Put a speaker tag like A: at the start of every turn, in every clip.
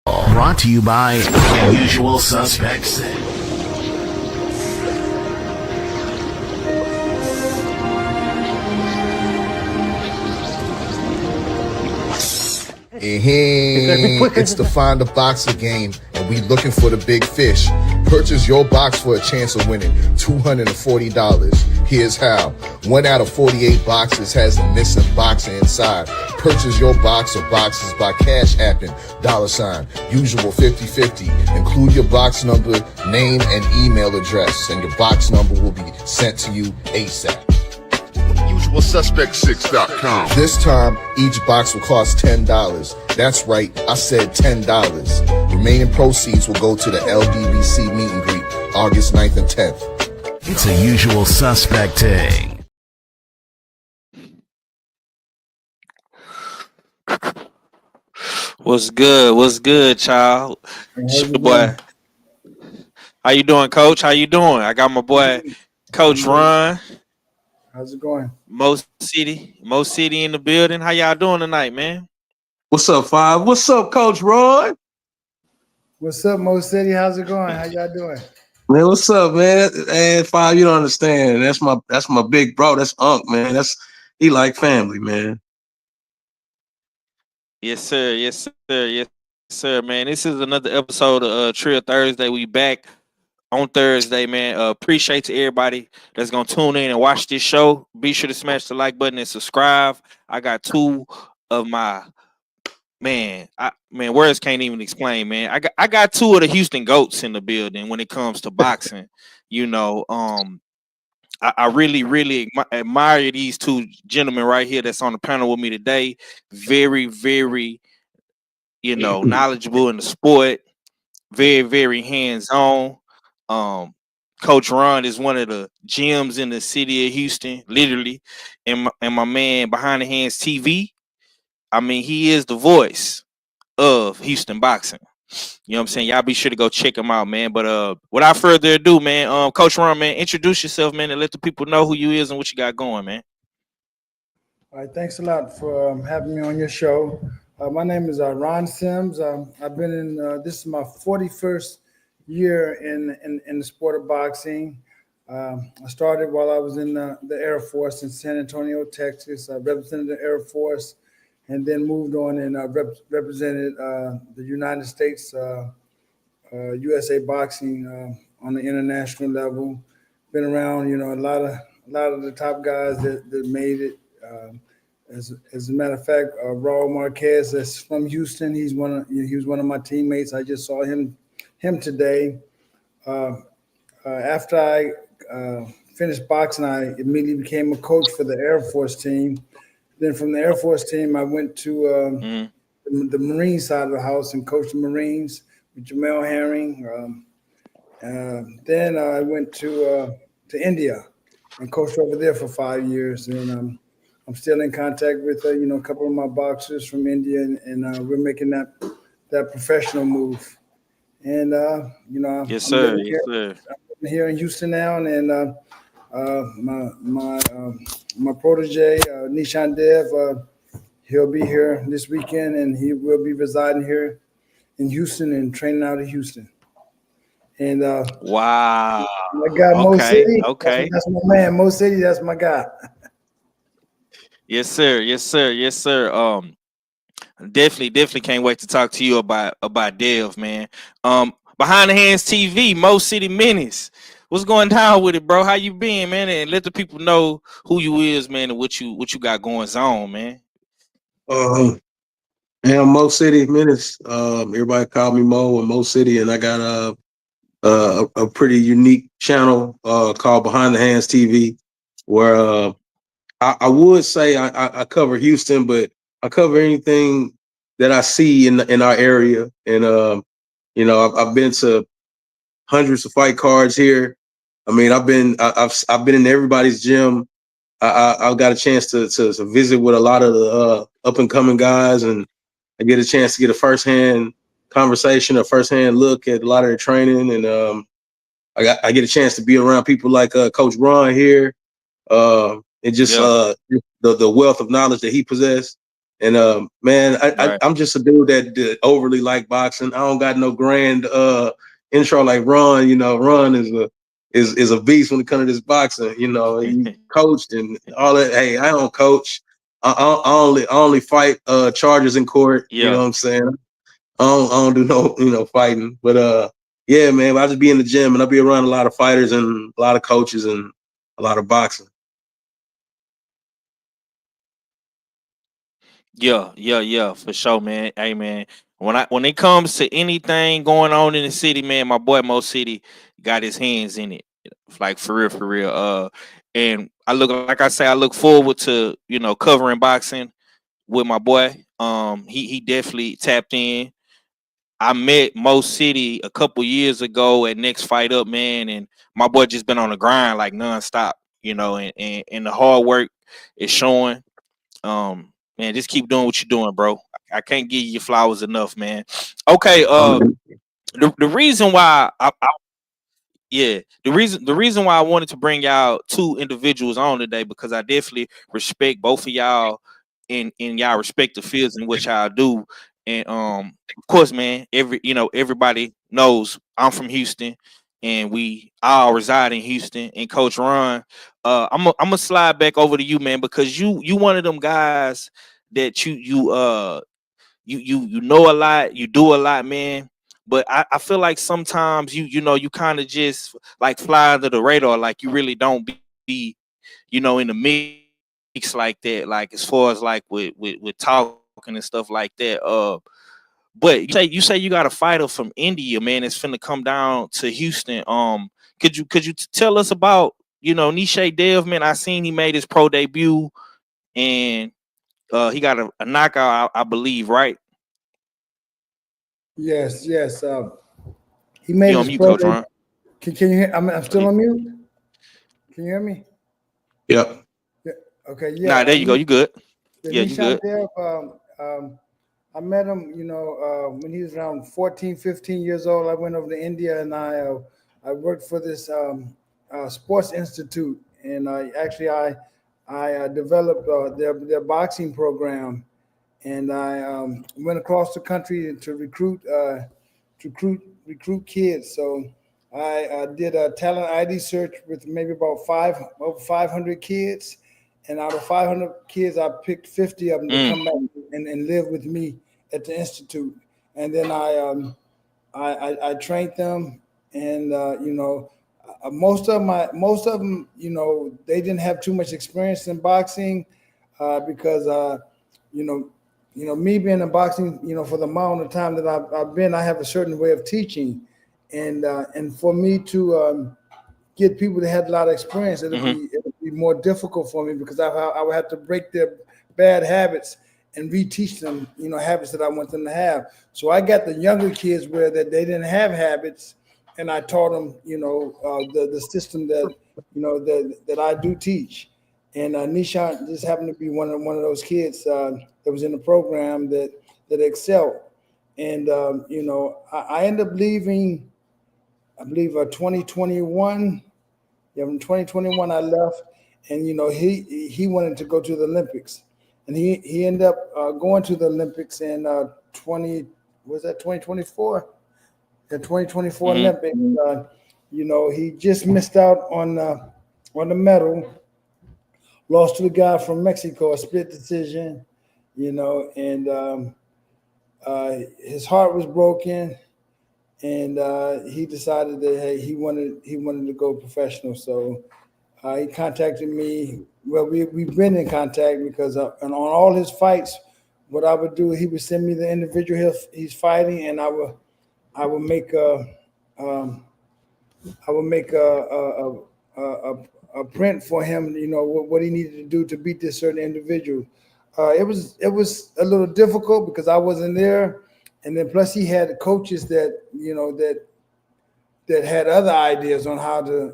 A: Brought to you by Usual Suspects.
B: It's the Find a Boxer game, and we looking for the big fish. Purchase your box for a chance of winning $240. Here's how. 1 out of 48 boxes has a missing boxer inside. Purchase your box or boxes by Cash Apping, $ usual 50/50. Include your box number, name, and email address, and your box number will be sent to you ASAP.
C: UsualSuspect6.com.
B: This time, each box will cost $10. That's right, I said $10. Remaining proceeds will go to the LDBC meet and greet, August 9th and 10th.
A: It's a Usual Suspect thing.
D: What's good? What's good, child? It's your boy. How you doing, Coach? How you doing? I got my boy, Coach Ron.
E: How's it going?
D: Mo City in the building. How y'all doing tonight, man?
F: What's up, Five? What's up, Coach Roy?
E: What's up, Mo City? How's it going? How y'all doing?
F: Man, what's up, man? And Five, you don't understand. That's my big bro. That's Unc, man. He like family, man.
D: Yes, sir. Yes, sir. Yes, sir, man. This is another episode of Trill Thursday. We back on Thursday, man. Appreciate to everybody that's gonna tune in and watch this show. Be sure to smash the like button and subscribe. I got two of my words can't even explain, man. I got two of the Houston GOATs in the building when it comes to boxing. You know, I really admire these two gentlemen right here that's on the panel with me today. Very, very, knowledgeable in the sport. Very, very hands-on. Coach Ron is one of the gems in the city of Houston, literally, and my man behind the hands TV. I mean, he is the voice of Houston boxing. You know what I'm saying? Y'all be sure to go check him out, man. But without further ado, man, Coach Ron, man, introduce yourself, man, and let the people know who you is and what you got going, man.
E: All right, thanks a lot for having me on your show. My name is Ron Sims. I've been in this is my 41st year in the sport of boxing. I started while I was in the Air Force in San Antonio, Texas. I represented the Air Force and then moved on and represented the United States USA Boxing on the international level. Been around, a lot of the top guys that made it. As a matter of fact, Raul Marquez, that's from Houston. He was one of my teammates. I just saw him today. After I finished boxing, I immediately became a coach for the Air Force team. Then from the Air Force team, I went to the Marine side of the house and coached the Marines with Jamel Herring. Then I went to India and coached over there for 5 years. And I'm still in contact with a couple of my boxers from India, and we're making that professional move. And
D: Yes, sir.
E: I'm here in Houston now, and my protege Nishan Dev, he'll be here this weekend, and he will be residing here in Houston and training out of Houston. And
D: wow,
E: my guy Mo City,
D: okay,
E: that's my man. Mo City, that's my guy.
D: Yes, sir. Definitely can't wait to talk to you about Dev, man. Behind the hands TV, Mo City Menace. What's going down with it, bro? How you been, man? And let the people know who you is, man, and what you got going on, man.
F: I'm Mo City Minutes. Everybody call me Mo and Mo City, and I got a pretty unique channel called Behind the Hands TV, where I would say I cover Houston, but I cover anything that I see in our area. And I've been to hundreds of fight cards here. I mean, I've been in everybody's gym. I've got a chance to visit with a lot of the up and coming guys, and I get a chance to get a firsthand conversation, a firsthand look at a lot of their training, and I get a chance to be around people like Coach Ron here, and just the wealth of knowledge that he possessed. And man,
D: Right.
F: I'm just a dude that overly like boxing. I don't got no grand intro like Ron. You know, Ron is a beast when it comes to this boxing. You know, he coached and all that. Hey, I don't coach. I only fight charges in court. You know
D: Yeah.
F: what I'm saying? I don't do no fighting. But yeah, man, I just be in the gym and I'll be around a lot of fighters and a lot of coaches and a lot of boxing.
D: Yeah, for sure, man. Hey, man, when it comes to anything going on in the city, man, my boy Mo City got his hands in it, like for real, for real. And like I say, I look forward to covering boxing with my boy. He definitely tapped in. I met Mo City a couple years ago at Next Fight Up, man, and my boy just been on the grind like nonstop, and the hard work is showing. Man, just keep doing what you're doing, bro. I can't give you your flowers enough, man. Okay, the reason why yeah, the reason why I wanted to bring y'all two individuals on today, because I definitely respect both of y'all in y'all respective fields and what y'all do. And of course, man, everybody knows I'm from Houston and we all reside in Houston. And Coach Ron, I'm gonna slide back over to you, man, because you one of them guys that you know a lot, you do a lot, man. But I feel like sometimes you kind of just like fly under the radar, like you really don't be in the mix like that, like as far as like with talking and stuff like that. But you say you got a fighter from India, man, that's finna come down to Houston. Could you tell us about Nishay Dev, man? I seen he made his pro debut and he got a knockout, I believe, right?
E: Yes. He made
D: You on
E: his
D: mute,
E: pro
D: Coach
E: day.
D: Ron?
E: Can you hear? I'm still on mute. Can you hear me?
F: Yep.
E: Yeah. Okay.
D: Nah,
E: Yeah.
D: there you go. You good?
E: The
D: Yeah, you
E: Nishan
D: good.
E: Dev, I met him, when he was around 14, 15 years old. I went over to India and I worked for this Sports Institute. And I developed their boxing program. And I went across the country to recruit kids. So I did a talent ID search with maybe about over 500 kids, and out of 500 kids, I picked 50 of them to
D: Mm,
E: come back and live with me at the institute. And then I trained them, and most of them, they didn't have too much experience in boxing because you know me being in boxing, for the amount of time that I've been, I have a certain way of teaching, and for me to get people that had a lot of experience,
D: mm-hmm.
E: it'll be more difficult for me because I would have to break their bad habits and reteach them, habits that I want them to have. So I got the younger kids where that they didn't have habits, and I taught them, the system that that I do teach. And Nishan just happened to be one of those kids that was in the program that excelled. And I ended up leaving, I believe, 2021. Yeah, in 2021 I left, and he wanted to go to the Olympics, and he ended up going to the Olympics in 2024, the 2024
D: Mm-hmm.
E: Olympics. He just missed out on the medal, lost to the guy from Mexico, a split decision, and his heart was broken, and he decided that, hey, he wanted to go professional. So he contacted me. Well, we've been in contact because and on all his fights, what I would do, he would send me the individual he's fighting, and I would make um, I would make a print for him. What he needed to do to beat this certain individual. It was a little difficult because I wasn't there, and then plus he had coaches that had other ideas on how to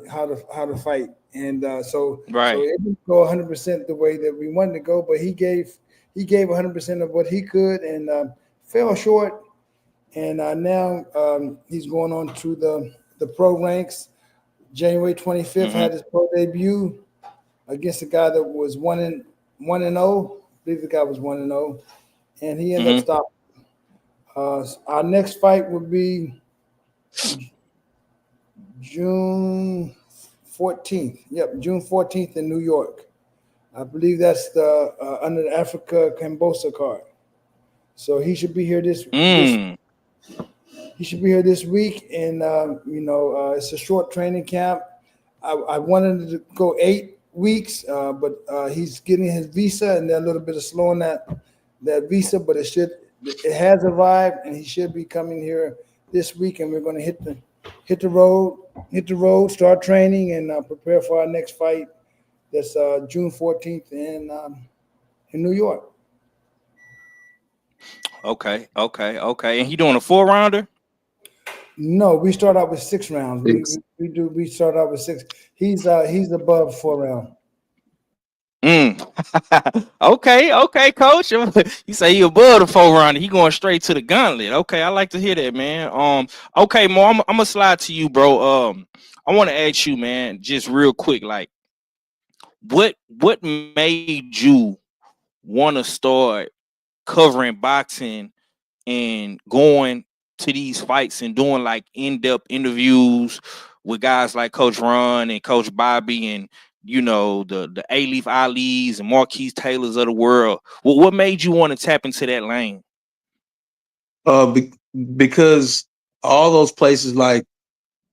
E: fight, and so
D: Right.
E: it didn't go 100% the way that we wanted to go, but he gave 100% of what he could, and fell short, and now he's going on to the pro ranks. January 25th
D: Mm-hmm.
E: had his pro debut against a guy that was 1-0, believe the guy was 1-0, and he ended up
D: Mm-hmm.
E: stopping. Our next fight would be June 14th. Yep, June 14th in New York. I believe that's the under the Africa Cambosa card. So he should be here this
D: Mm.
E: he should be here this week, and it's a short training camp. I wanted to go 8 weeks, but he's getting his visa, and they're a little bit of slowing that visa, but it has arrived, and he should be coming here this week, and we're going to hit the road, start training, and prepare for our next fight. That's June 14th in New York.
D: Okay. And he doing a 4-rounder?
E: No, we start out with 6 rounds.
F: Six.
E: We start out with 6. He's above 4 round.
D: Okay, coach. You say he above the 4-rounder. He going straight to the gauntlet. Okay, I like to hear that, man. Okay, Mo, I'm gonna slide to you, bro. I want to ask you, man, just real quick, like, what made you want to start covering boxing and going to these fights and doing like in-depth interviews with guys like Coach Ron and Coach Bobby and the A-Leaf Ali's and Marquise Taylors of the world? Well, what made you want to tap into that lane?
F: Because all those places like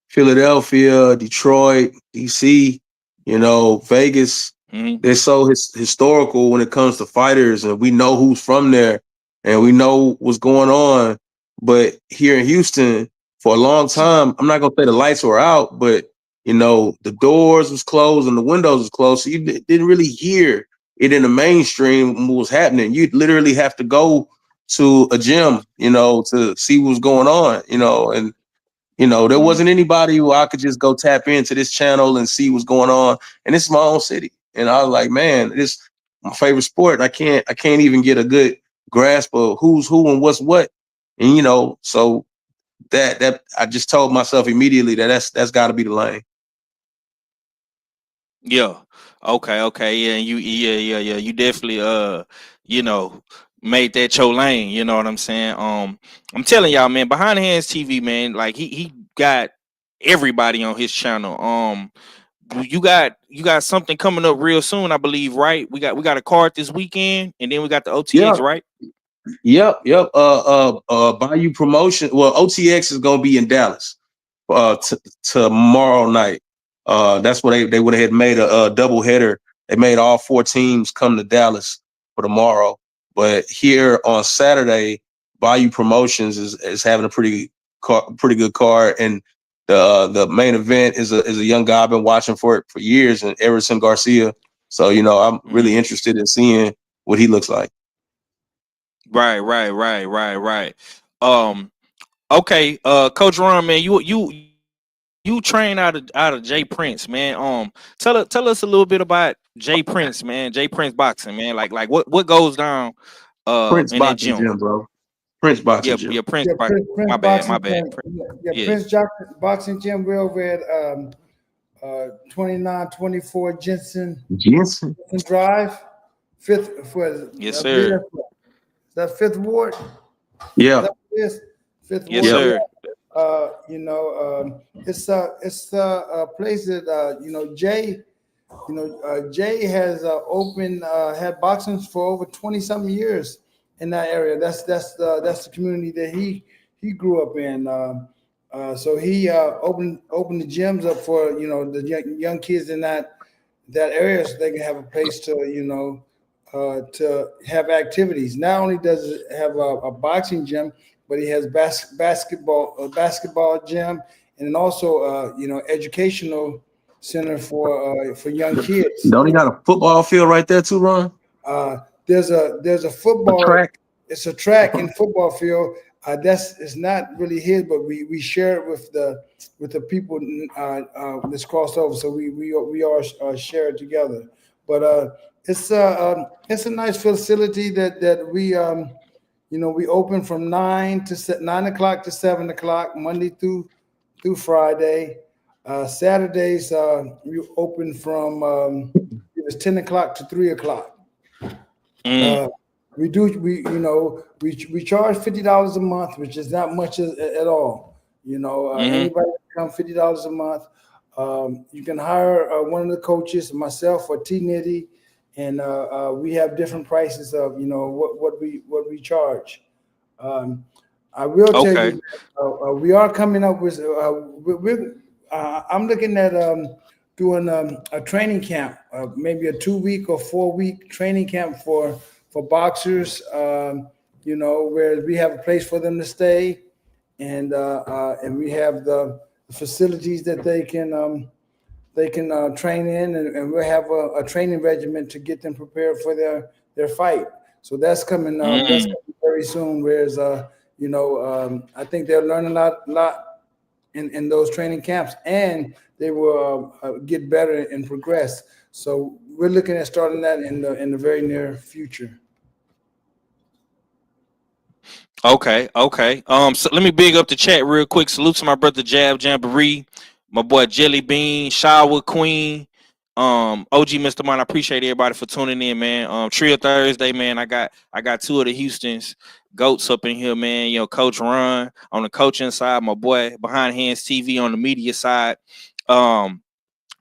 F: Philadelphia, Detroit, DC, Vegas, they're so historical when it comes to fighters, and we know who's from there and we know what's going on. But here in Houston, for a long time, I'm not gonna say the lights were out, but the doors was closed and the windows was closed, so you didn't really hear it in the mainstream what was happening. You'd literally have to go to a gym, to see what's going on, and there wasn't anybody who I could just go tap into this channel and see what's going on. And it's my own city. And I was like, man, this is my favorite sport. I can't even get a good grasp of who's who and what's what. And so that I just told myself immediately that's gotta be the lane.
D: Yeah. Okay. Yeah. You definitely made that your lane. You know what I'm saying? I'm telling y'all, man, Behind the Hands TV, man, like he got everybody on his channel. You got something coming up real soon, I believe, right? We got a card this weekend, and then we got the OTX,
F: Yeah.
D: right?
F: Yep. Bayou Promotion. Well, OTX is gonna be in Dallas tomorrow night. That's what they would have made a double header. They made all 4 teams come to Dallas for tomorrow. But here on Saturday, Bayou Promotions is having a pretty good card, and the main event is a young guy I've been watching for years, and Everson Garcia. So I'm really interested in seeing what he looks like.
D: Right. Okay, Coach Ron, man, you train out of Jay Prince, man. Tell us a little bit about Jay Prince, man. Jay Prince boxing, man. Like what goes down
F: Prince
D: in that
F: Boxing
D: gym?
F: Gym, bro. Prince Boxing Gym.
D: Yeah, Prince.
E: Yeah, Prince
D: My
E: Boxing
D: bad.
E: Gym.
D: Yeah.
E: Prince Boxing Gym. We're over at 2924 Jensen Drive,
D: Yes, sir.
E: Is that Fifth Ward?
F: Yeah.
E: Fifth
D: Yes,
E: Ward.
D: sir.
E: It's a place that Jay. Jay has had boxing for over 20-something years in that area. That's the community that he grew up in. So he opened the gyms up for the young kids in that area, so they can have a place to have activities. Not only does it have a boxing gym, but he has basketball gym, and then also educational center for young kids.
F: Don't he got a football field right there too, Ron?
E: There's a football
F: track.
E: It's a track and football field. It's not really his, but we share it with the people that's crossed over. So we all share it together. But it's a nice facility that we we open from 9 o'clock to 7 o'clock Monday through Friday. Saturdays we open from it was 10 o'clock to 3 o'clock.
D: Mm.
E: We charge $50 a month, which is not much at all.
D: Mm-hmm.
E: Anybody can come $50 a month. You can hire one of the coaches, myself or T Nitty, and we have different prices of what we charge. Um, I will tell
D: Okay.
E: you, we are coming up with. I'm looking at doing a training camp, maybe a 2 week or 4 week training camp for boxers. Where we have a place for them to stay, and we have the facilities that they can train in, and we'll have a training regimen to get them prepared for their fight. So that's coming. That's
D: Mm.
E: coming very soon. Whereas, I think they'll learn a lot in those training camps, and they will get better and progress. So we're looking at starting that in the very near future.
D: Okay, okay. So let me big up the chat real quick. Salute to my brother Jab Jamboree, my boy Jelly Bean, Shower Queen, OG Mr. Mine. I appreciate everybody for tuning in, man. Trio Thursday, man. I got two of the Houston's goats up in here, man. Coach Ron on the coaching side, my boy Behind Hands TV on the media side.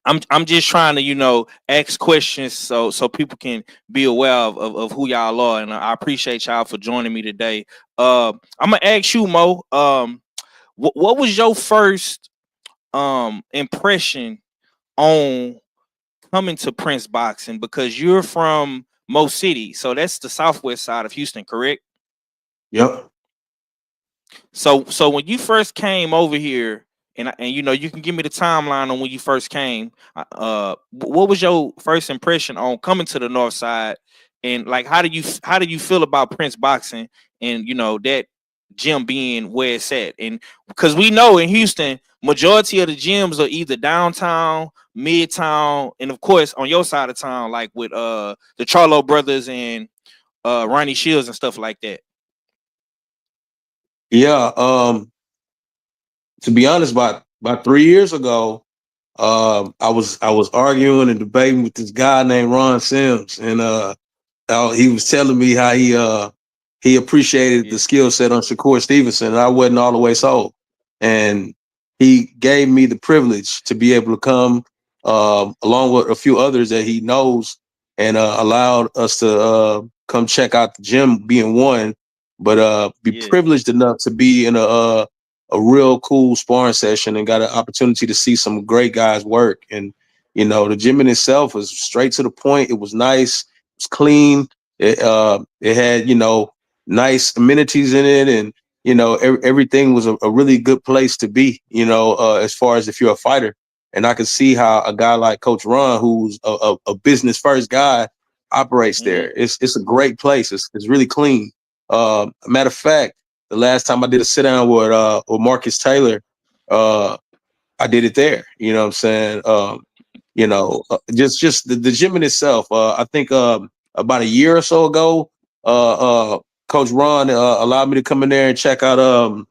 D: I'm just trying to ask questions so people can be aware of who y'all are, and I appreciate y'all for joining me today. I'm gonna ask you, Mo. What was your first impression on coming to Prince Boxing, because you're from Mo City, so that's the southwest side of Houston, correct?
F: Yep.
D: So when you first came over here, and you can give me the timeline on when you first came. What was your first impression on coming to the North Side, and like how do you feel about Prince Boxing, and that gym being where it's at? And because we know in Houston, majority of the gyms are either downtown, midtown, and of course on your side of town, like with the Charlo brothers and Ronnie Shields and stuff like that.
F: Yeah. To be honest, about 3 years ago, I was arguing and debating with this guy named Ron Sims, and he was telling me how he appreciated
D: Yeah.
F: the skill set on Shakur Stevenson, and I wasn't all the way sold. And he gave me the privilege to be able to come along with a few others that he knows, and allowed us to come check out the gym, being one, but be
D: Yeah.
F: privileged enough to be in a real cool sparring session and got an opportunity to see some great guys work. And the gym in itself was straight to the point. It was nice. It was clean. It had nice amenities in it, and everything was a really good place to be. As far as if you're a fighter, and I could see how a guy like Coach Ron, who's a business first guy, operates
D: Mm-hmm.
F: there. It's a great place. It's really clean. Matter of fact, the last time I did a sit down with Marcus Taylor, I did it there. You know what I'm saying? Just the gym in itself. I think about a year or so ago, Coach Ron allowed me to come in there and check out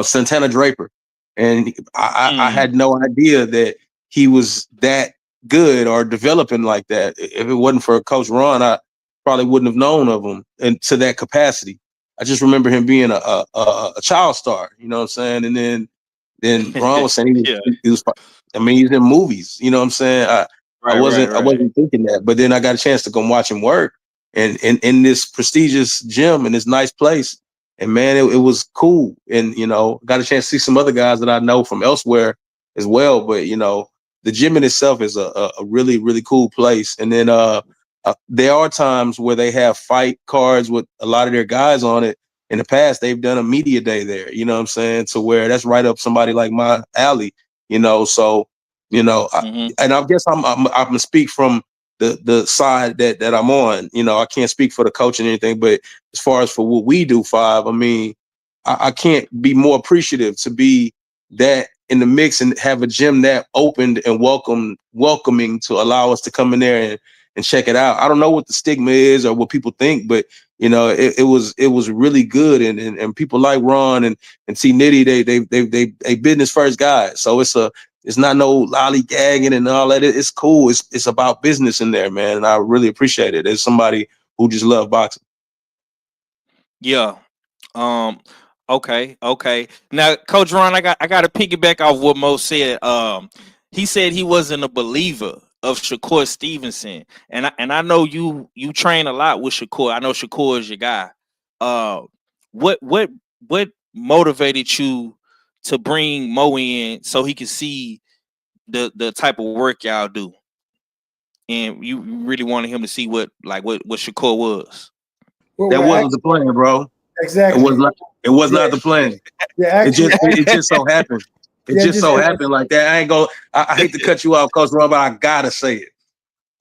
F: Santana Draper, and I
D: Mm.
F: had no idea that he was that good or developing like that. If it wasn't for Coach Ron, I probably wouldn't have known of him and to that capacity. I just remember him being a child star, you know what I'm saying? And then Ron was saying
D: Yeah.
F: he was I mean, he's in movies, you know what I'm saying? I
D: Right. Right.
F: wasn't I
D: Right.
F: wasn't thinking that, but then I got a chance to go watch him work, and in this prestigious gym in this nice place. And man, it was cool. And got a chance to see some other guys that I know from elsewhere as well. But the gym in itself is a really, really cool place. And then there are times where they have fight cards with a lot of their guys on it. In the past, they've done a media day there, you know what I'm saying? To where that's right up somebody like my alley, so
D: Mm-hmm.
F: and I guess I'm gonna speak from the side that I'm on. I can't speak for the coach and anything, but as far as for what we do, Five, I mean, I can't be more appreciative to be that in the mix and have a gym that opened and welcoming to allow us to come in there and check it out. I don't know what the stigma is or what people think, but it was really good, and people like Ron and T Nitty, they business first guys. So it's not no lollygagging and all that. It's cool. It's about business in there, man. And I really appreciate it. As somebody who just love boxing.
D: Yeah. Okay. Now, Coach Ron, I got to piggyback off what Mo said. He said he wasn't a believer of Shakur Stevenson, and I know you train a lot with Shakur. I know Shakur is your guy. What motivated you to bring Mo in so he could see the type of work y'all do, and you really wanted him to see what Shakur was?
E: Well,
F: That
E: well,
F: wasn't the plan, bro. It was
E: exactly.
F: not. It was
E: Yeah.
F: not the plan.
E: Yeah,
F: It
E: actually,
F: just so happened. It
E: Yeah,
F: just so happened like that. I ain't gonna. I hate to cut you off, Coach Ron, but I gotta say it.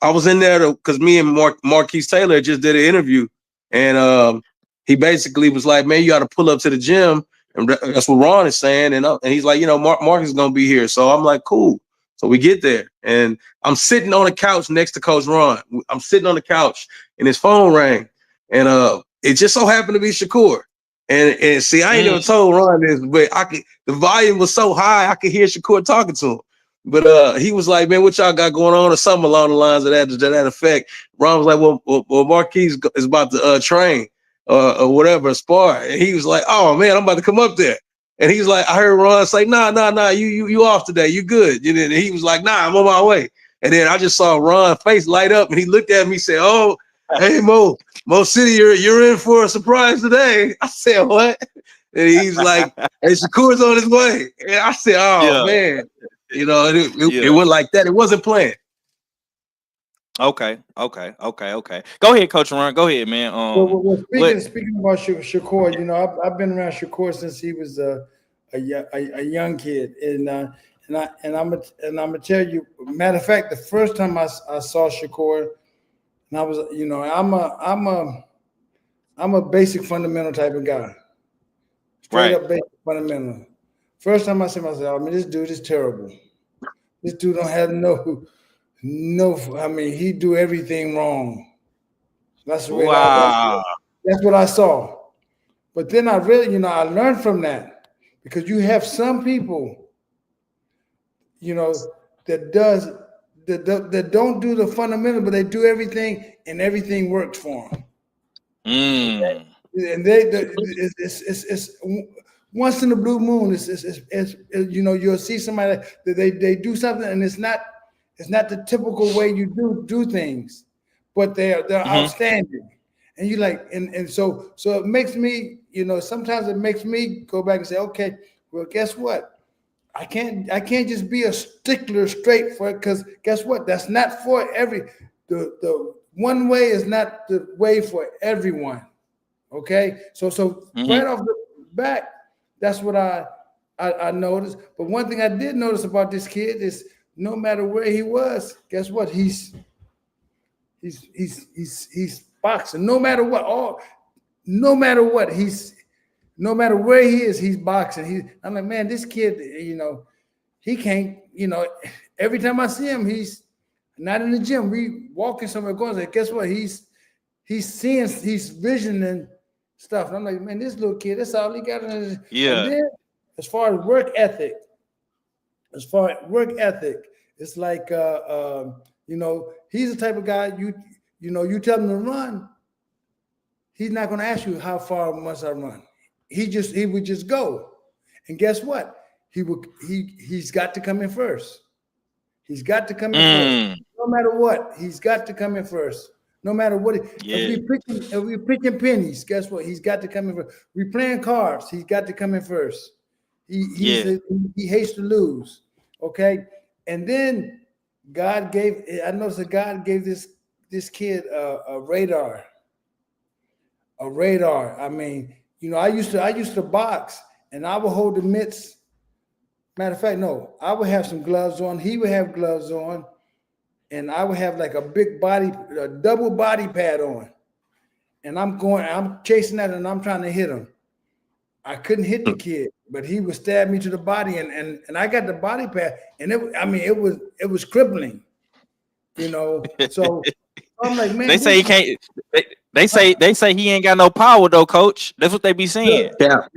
F: I was in there because me and Marquise Taylor just did an interview, and he basically was like, "Man, you got to pull up to the gym," and that's what Ron is saying. And he's like, Mark is gonna be here, so I'm like, cool. So we get there, and I'm sitting on the couch next to Coach Ron. I'm sitting on the couch, and his phone rang, and it just so happened to be Shakur. And see, I ain't never told Ron this, but the volume was so high, I could hear Shakur talking to him. But he was like, "Man, what y'all got going on?" or something along the lines of that effect. Ron was like, "Well, Marquise is about to train or whatever, spar." And he was like, "Oh man, I'm about to come up there." And he's like, I heard Ron say, "Nah, you off today, you good." And he was like, "Nah, I'm on my way." And then I just saw Ron's face light up, and he looked at me, and said, "Oh, hey Mo City, you're in for a surprise today." I said, "What?" And he's like, "Hey, Shakur's on his way." And I said, "Oh man." It went like that. It wasn't planned.
D: Okay. Go ahead, Coach Ron. Go ahead, man.
E: Well, speaking about Shakur, I've been around Shakur since he was a young kid, and I'm gonna tell you. Matter of fact, the first time I saw Shakur, and I was, I'm a basic fundamental type of guy, straight up basic fundamental. First time I saw myself, this dude is terrible. This dude don't have no. He do everything wrong. That's the way that's what I saw. But then I really, I learned from that, because you have some people, that don't do the fundamental, but they do everything and everything works for them. Okay? And it's once in the blue moon. You'll see somebody that they do something, and it's not the typical way you do things, but they're outstanding. And you like, and so it makes me, sometimes it makes me go back and say, okay, well, guess what? I can't just be a stickler straight for it, because guess what? That's not for the one way is not the way for everyone. Okay, so right off the back, that's what I noticed. But one thing I did notice about this kid is, no matter where he was, guess what? He's boxing. No matter what, no matter what, no matter where he is, he's boxing. I'm like, man, this kid, he can't. Every time I see him, he's not in the gym. We walking somewhere, going. Like, guess what? He's seeing, he's visioning stuff. And I'm like, man, this little kid, that's all he got. And then, as far as work ethic, it's like, he's the type of guy, you tell him to run, he's not going to ask you how far must I run. He would just go. And guess what? He's got to come in first. He's got to come in first. No matter what, he's got to come in first. No matter what, if we're picking pennies, guess what? He's got to come in first. We're playing cards. He's got to come in first. He hates to lose. Okay, and then I noticed that God gave this kid a radar. A radar. I mean, I used to box, and I would hold the mitts. Matter of fact, no, I would have some gloves on. He would have gloves on. And I would have like a double body pad on. And I'm chasing that, and I'm trying to hit him. I couldn't hit the kid, but he would stab me to the body, and I got the body pad, and it was crippling, So I'm like, man,
D: they say he can't. They say he ain't got no power though, Coach. That's what they be saying.
E: Yeah,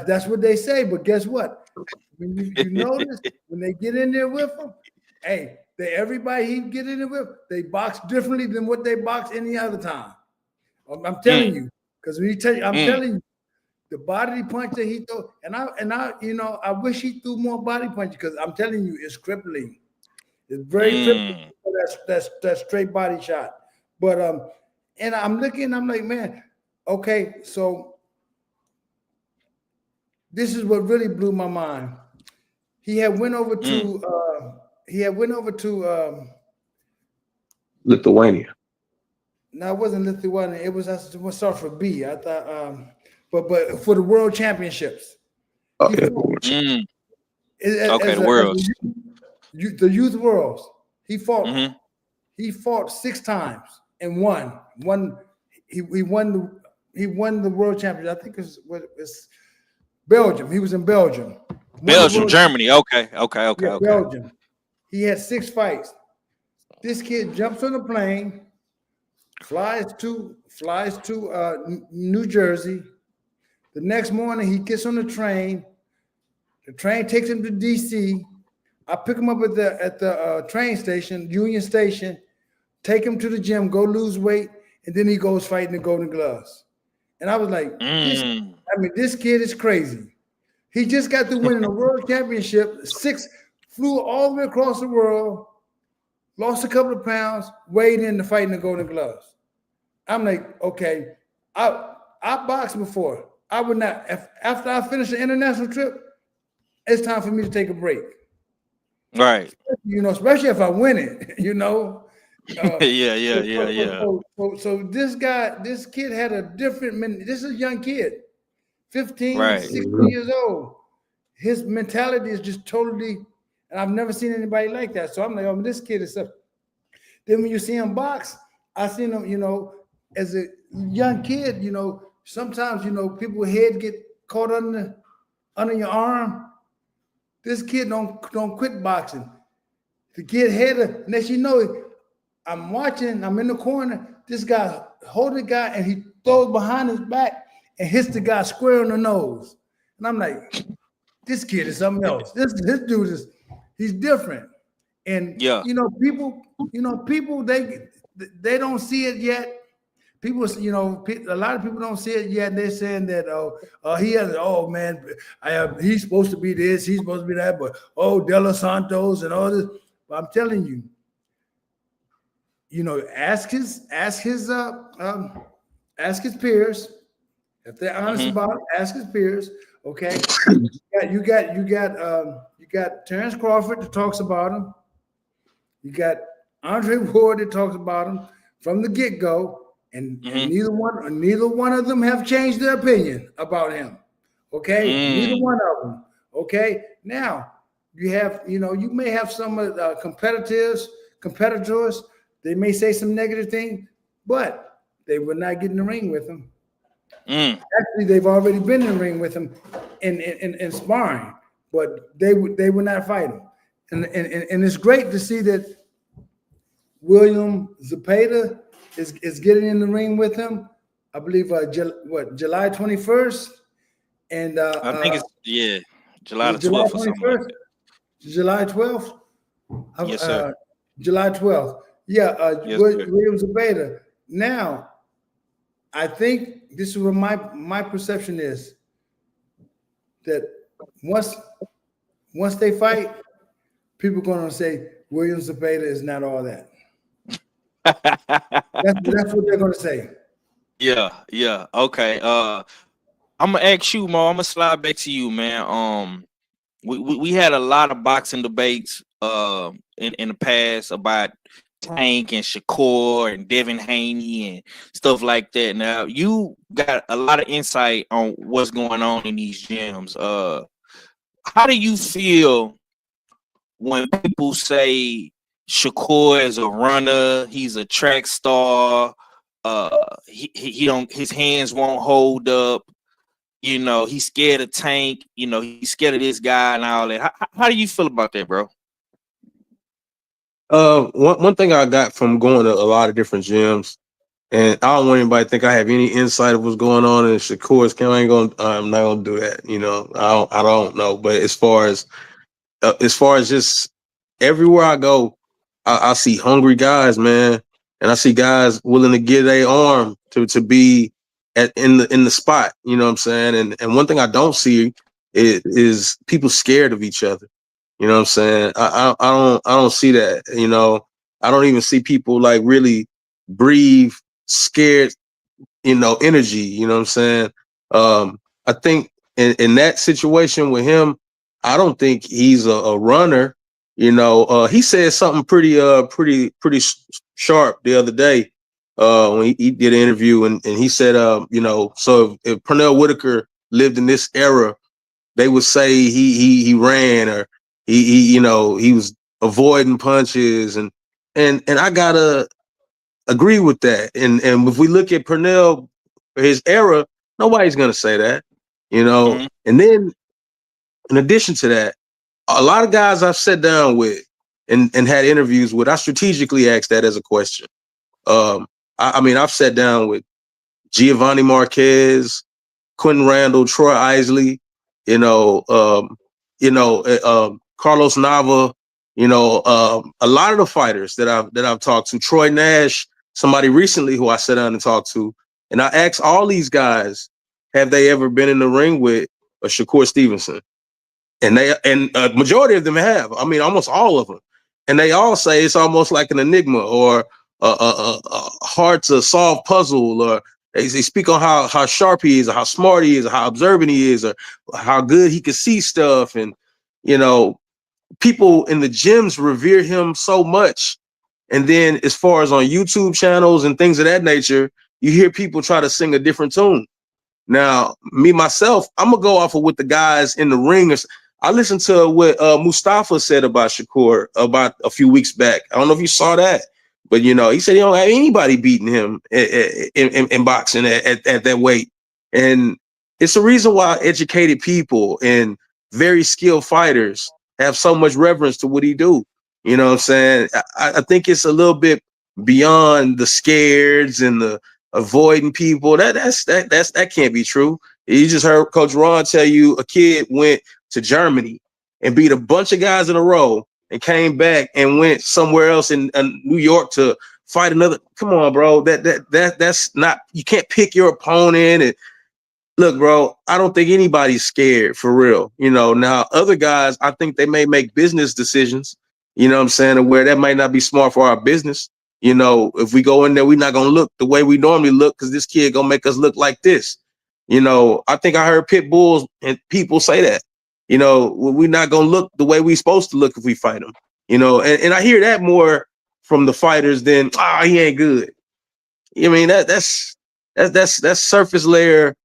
E: that's what they say. But guess what? When you notice, when they get in there with him, hey. Everybody he get in it with, they box differently than what they box any other time. I'm telling you, because when you tell you, I'm telling you, the body punch that he threw, and I, I wish he threw more body punches because I'm telling you, it's crippling. It's very crippling. That's straight body shot. But and I'm looking, I'm like, man, okay, so this is what really blew my mind. He had went over to
F: Lithuania.
E: no, it wasn't Lithuania. It was started for B. I thought but for the world championships.
F: Oh,
E: He
F: yeah.
E: fought,
D: Okay, the worlds.
E: the youth worlds. He fought 6 times and won. He won the world championship. I think it's Belgium. He was in Belgium.
D: Belgium, Germany. Okay.
E: Belgium. He had 6 fights. This kid jumps on a plane, flies to New Jersey. The next morning, he gets on the train. The train takes him to DC. I pick him up at the train station, Union Station, take him to the gym, go lose weight, and then he goes fighting the Golden Gloves. And I was like, this kid is crazy. He just got through winning a world championship, flew all the way across the world, lost a couple of pounds, weighed in to fighting the Golden Gloves. I'm like, okay, I boxed before. I would not, after I finish the international trip, it's time for me to take a break.
D: Right.
E: Especially if I win it,
D: Yeah.
E: So this kid had a different, this is a young kid, 15,
D: Right.
E: 16 years old. His mentality is just totally, and I've never seen anybody like that. So I'm like, this kid is something. Then when you see him box, I seen him, as a young kid, sometimes, people's head get caught under your arm. This kid don't quit boxing. The kid head, next you know, I'm watching, I'm in the corner, this guy hold the guy and he throws behind his back and hits the guy square on the nose. And I'm like, this kid is something else. This dude he's different. And people, they don't see it yet. People, a lot of people don't see it yet. They're saying that, he's supposed to be this, he's supposed to be that, but De Los Santos and all this. But I'm telling you, ask his peers if they're honest about it. Ask his peers. Okay, you got Terrence Crawford that talks about him. You got Andre Ward that talks about him from the get-go. And neither one of them have changed their opinion about him. Okay, neither one of them. Okay, now you have, you may have some competitors. They may say some negative thing, but they would not get in the ring with him. Actually, they've already been in the ring with him in sparring, but they would not fight him. And it's great to see that William Zepeda is getting in the ring with him. I believe July 21st, and
D: I think it's July the 12th or something like that.
E: July 12th.
D: Yes, sir.
E: July 12th. Yeah,
D: yes,
E: William Zepeda. Now, I think this is what my perception is, that once they fight, people are going to say William Zepeda is not all that. That's what they're going to say.
D: Yeah. Okay. I'm gonna ask you, Mo. I'm gonna slide back to you, man. We had a lot of boxing debates in the past about Tank and Shakur and Devin Haney and stuff like that. Now you got a lot of insight on what's going on in these gyms. How do you feel when people say Shakur is a runner, he's a track star, he don't, his hands won't hold up, he's scared of Tank, he's scared of this guy and all that. How do you feel about that, bro?
F: One thing I got from going to a lot of different gyms, and I don't want anybody to think I have any insight of what's going on in Shakur's camp. I'm not gonna do that. I don't know. But as far as just everywhere I go, I see hungry guys, man, and I see guys willing to give their arm to be in the spot. You know what I'm saying? And one thing I don't see is people scared of each other. You know what I'm saying? I don't see that. You know, I don't even see people like really breathe scared, energy. You know what I'm saying? I think in that situation with him, I don't think he's a runner. He said something pretty sharp the other day when he did an interview, and he said, so if Pernell Whitaker lived in this era, they would say he ran, or he was avoiding punches, and I gotta agree with that. And if we look at Pernell, his era, nobody's gonna say that,
D: Mhm.
F: And then in addition to that, a lot of guys I've sat down with and had interviews with, I strategically asked that as a question. I mean, I've sat down with Giovanni Marquez, Quentin Randall, Troy Isley, Carlos Nava, a lot of the fighters that I've talked to, Troy Nash, somebody recently who I sat down and talked to, and I asked all these guys, have they ever been in the ring with a Shakur Stevenson? And a majority of them have. I mean, almost all of them, and they all say it's almost like an enigma or a hard to solve puzzle, or they speak on how sharp he is, or how smart he is, or how observant he is, or how good he can see stuff. And people in the gyms revere him so much. And then as far as on YouTube channels and things of that nature, you hear people try to sing a different tune. Now, me myself, I'm gonna go off of what the guys in the ring. I listened to what Mustafa said about Shakur about a few weeks back. I don't know if you saw that, but he said he don't have anybody beating him in boxing at that weight. And it's a reason why educated people and very skilled fighters have so much reverence to what he do. You know what I'm saying? I think it's a little bit beyond the scareds and the avoiding people. That can't be true. You just heard Coach Ron tell you a kid went to Germany and beat a bunch of guys in a row and came back and went somewhere else in New York to fight another. Come on, bro. That's not. You can't pick your opponent. And look, bro, I don't think anybody's scared for real. Now other guys, I think they may make business decisions. You know what I'm saying? Where that might not be smart for our business. If we go in there, we're not gonna look the way we normally look because this kid gonna make us look like this. I think I heard pit bulls and people say that. We're not gonna look the way we're supposed to look if we fight them. And I hear that more from the fighters than he ain't good. I mean that's surface layer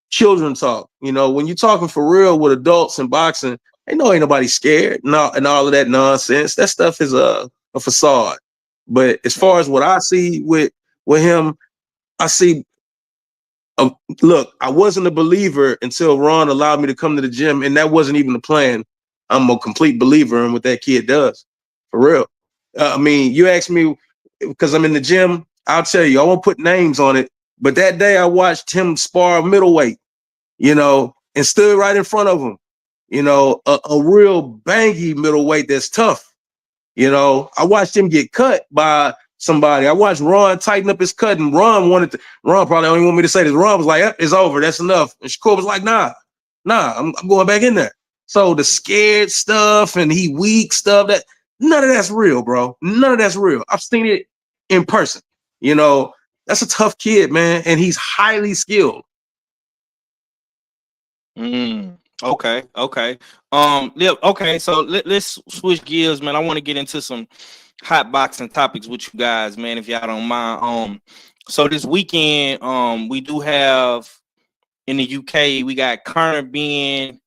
F: children talk. When you're talking for real with adults in boxing, ain't nobody scared. No, and all of that nonsense. That stuff is a facade. But as far as what I see with him, I see. Look, I wasn't a believer until Ron allowed me to come to the gym, and that wasn't even the plan. I'm a complete believer in what that kid does, for real. I mean, you ask me because I'm in the gym. I'll tell you, I won't put names on it. But that day, I watched him spar middleweight, and stood right in front of him. A real bangy middleweight that's tough. I watched him get cut by somebody. I watched Ron tighten up his cut, and Ron probably don't even want me to say this. Ron was like, yep, it's over. That's enough. And Shakur was like, nah, I'm going back in there. So the scared stuff and he weak stuff, that none of that's real, bro. None of that's real. I've seen it in person. That's a tough kid, man. And he's highly skilled.
D: Okay. Yeah, okay. So let's switch gears, man. I want to get into some hot boxing topics with you guys, man, if y'all don't mind. So this weekend, we do have in the UK, we got Conor Ben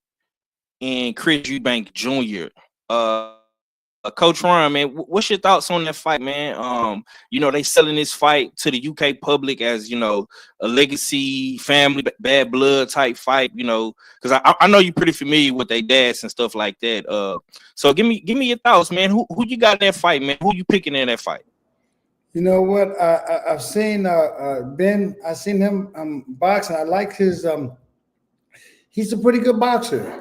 D: and Chris Eubank Jr. Coach Ron, man, what's your thoughts on that fight, man? They selling this fight to the UK public as, a legacy, family, bad blood type fight, because I know you're pretty familiar with their dads and stuff like that. So give me your thoughts, man. Who you got in that fight, man? Who you picking in that fight?
E: You know what? I've seen Ben. I've seen him boxing. I like his. He's a pretty good boxer.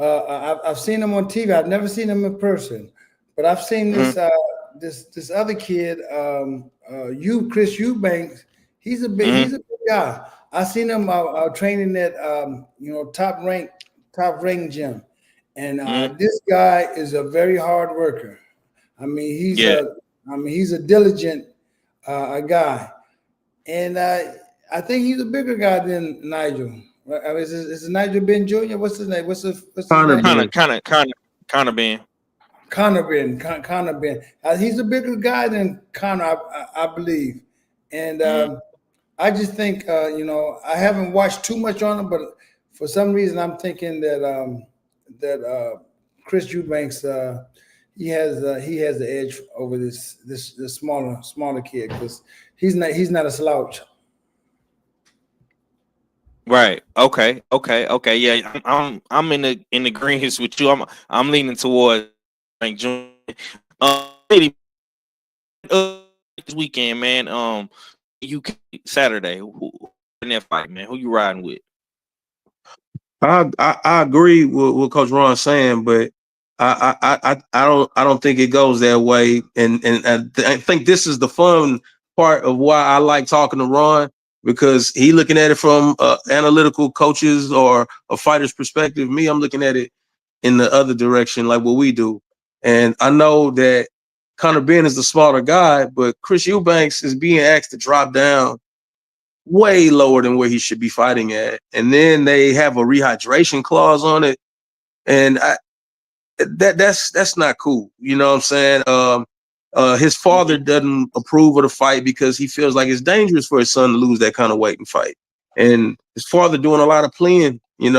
E: I've seen him on TV. I've never seen him in person, but I've seen this other kid, Chris Eubanks. He's a
D: Mm-hmm.
E: big guy. I seen him training at top ring gym, and
D: Mm-hmm.
E: this guy is a very hard worker. I mean,
D: Yeah.
E: he's a diligent a guy, and I think he's a bigger guy than Nigel. Is it Nigel Ben Jr.? What's his name? What's his
F: Connor
E: name?
F: Ben.
D: Kind of been.
E: Connor Ben. He's a bigger guy than Connor, I believe. And
D: Mm-hmm.
E: I just think, I haven't watched too much on him, but for some reason, I'm thinking that Chris Eubanks, he has the edge over this smaller kid because he's not a slouch.
D: Right. Okay. Yeah, I'm in the greens with you. I'm leaning towards Frank Jr. Maybe, this weekend, man. You Saturday. Who in that fight, man? Who you riding with?
F: I agree with what Coach Ron's saying, but I don't think it goes that way. And I think this is the fun part of why I like talking to Ron, because he looking at it from analytical coaches or a fighter's perspective. Me, I'm looking at it in the other direction, like what we do. And I know that Conor Ben is the smaller guy, but Chris Eubanks is being asked to drop down way lower than where he should be fighting at. And then they have a rehydration clause on it. And that's not cool. You know what I'm saying? His father doesn't approve of the fight because he feels like it's dangerous for his son to lose that kind of weight and fight. And his father doing a lot of playing, and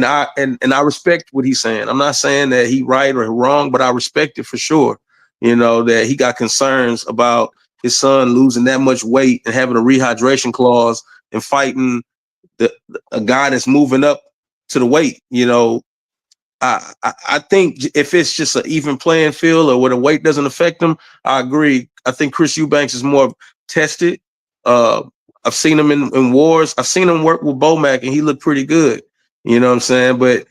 F: I respect what he's saying. I'm not saying that he right or wrong, but I respect it for sure. That he got concerns about his son losing that much weight and having a rehydration clause and fighting a guy that's moving up to the weight. I think if it's just an even playing field or where the weight doesn't affect him, I agree. I think Chris Eubanks is more tested. I've seen him in wars. I've seen him work with Bomac, and he looked pretty good. You know what I'm saying? But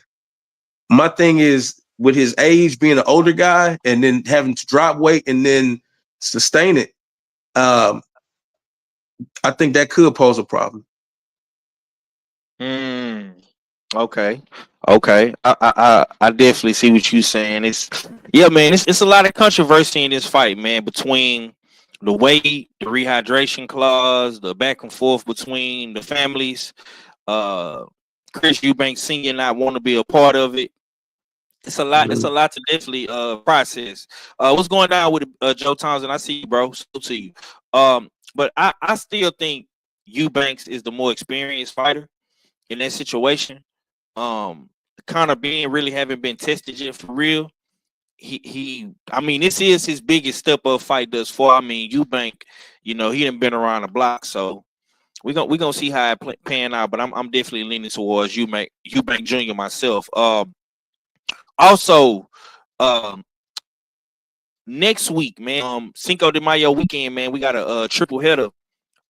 F: my thing is, with his age, being an older guy and then having to drop weight and then sustain it, I think that could pose a problem.
D: Okay. I definitely see what you're saying. It's a lot of controversy in this fight, man, between the weight, the rehydration clause, the back and forth between the families. Uh, Chris Eubanks Senior not want to be a part of it. It's a lot. It's a lot to definitely process. What's going down with Joe Townsend? I see you, bro. So to you. But I still think Eubanks is the more experienced fighter in that situation. Conor Ben really haven't been tested yet for real. I mean, this is his biggest step up fight thus far. I mean, Eubank, he done been around the block, so we gonna see how it pan out. But I'm definitely leaning towards Eubank Jr. myself. Also, um, next week, man, Cinco de Mayo weekend, man, we got a triple header.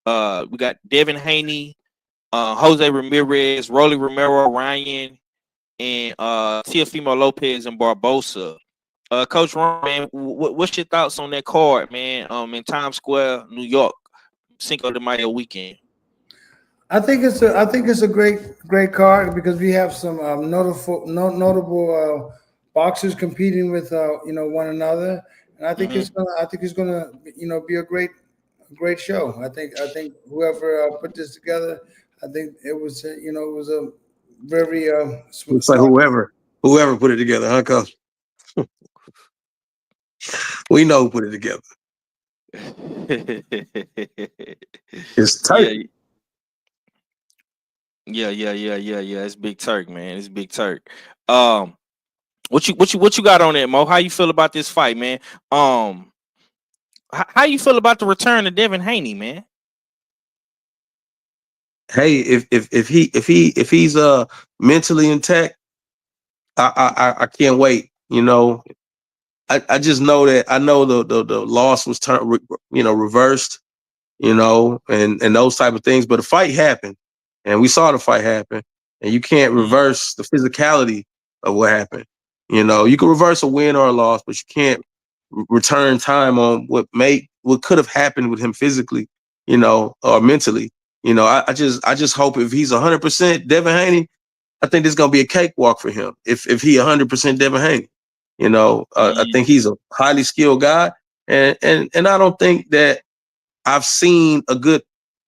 D: We got Devin Haney, Jose Ramirez, Rolly Romero, Ryan, and Teofimo Lopez and Barbosa. Coach Ron, man, what's your thoughts on that card, man? In Times Square, New York, Cinco de Mayo weekend.
E: I think it's a great card because we have some notable boxers competing with one another, and I think it's gonna be a great show. I think whoever put this together, I think it was a very
F: Looks like whoever put it together, huh, Coach? We know who put it together. It's tight.
D: Yeah. It's Big Turk, man. It's Big Turk. What you got on that, Mo? How you feel about this fight, man? How you feel about the return of Devin Haney, man?
F: Hey, if he's mentally intact, I can't wait. I just know that I know the loss was reversed, and those type of things. But the fight happened, and we saw the fight happen, and you can't reverse the physicality of what happened. You can reverse a win or a loss, but you can't return time on what could have happened with him physically, or mentally. I just hope if he's 100% Devin Haney, I think this is gonna be a cakewalk for him. If he 100% Devin Haney, I think he's a highly skilled guy, and I don't think that I've seen a good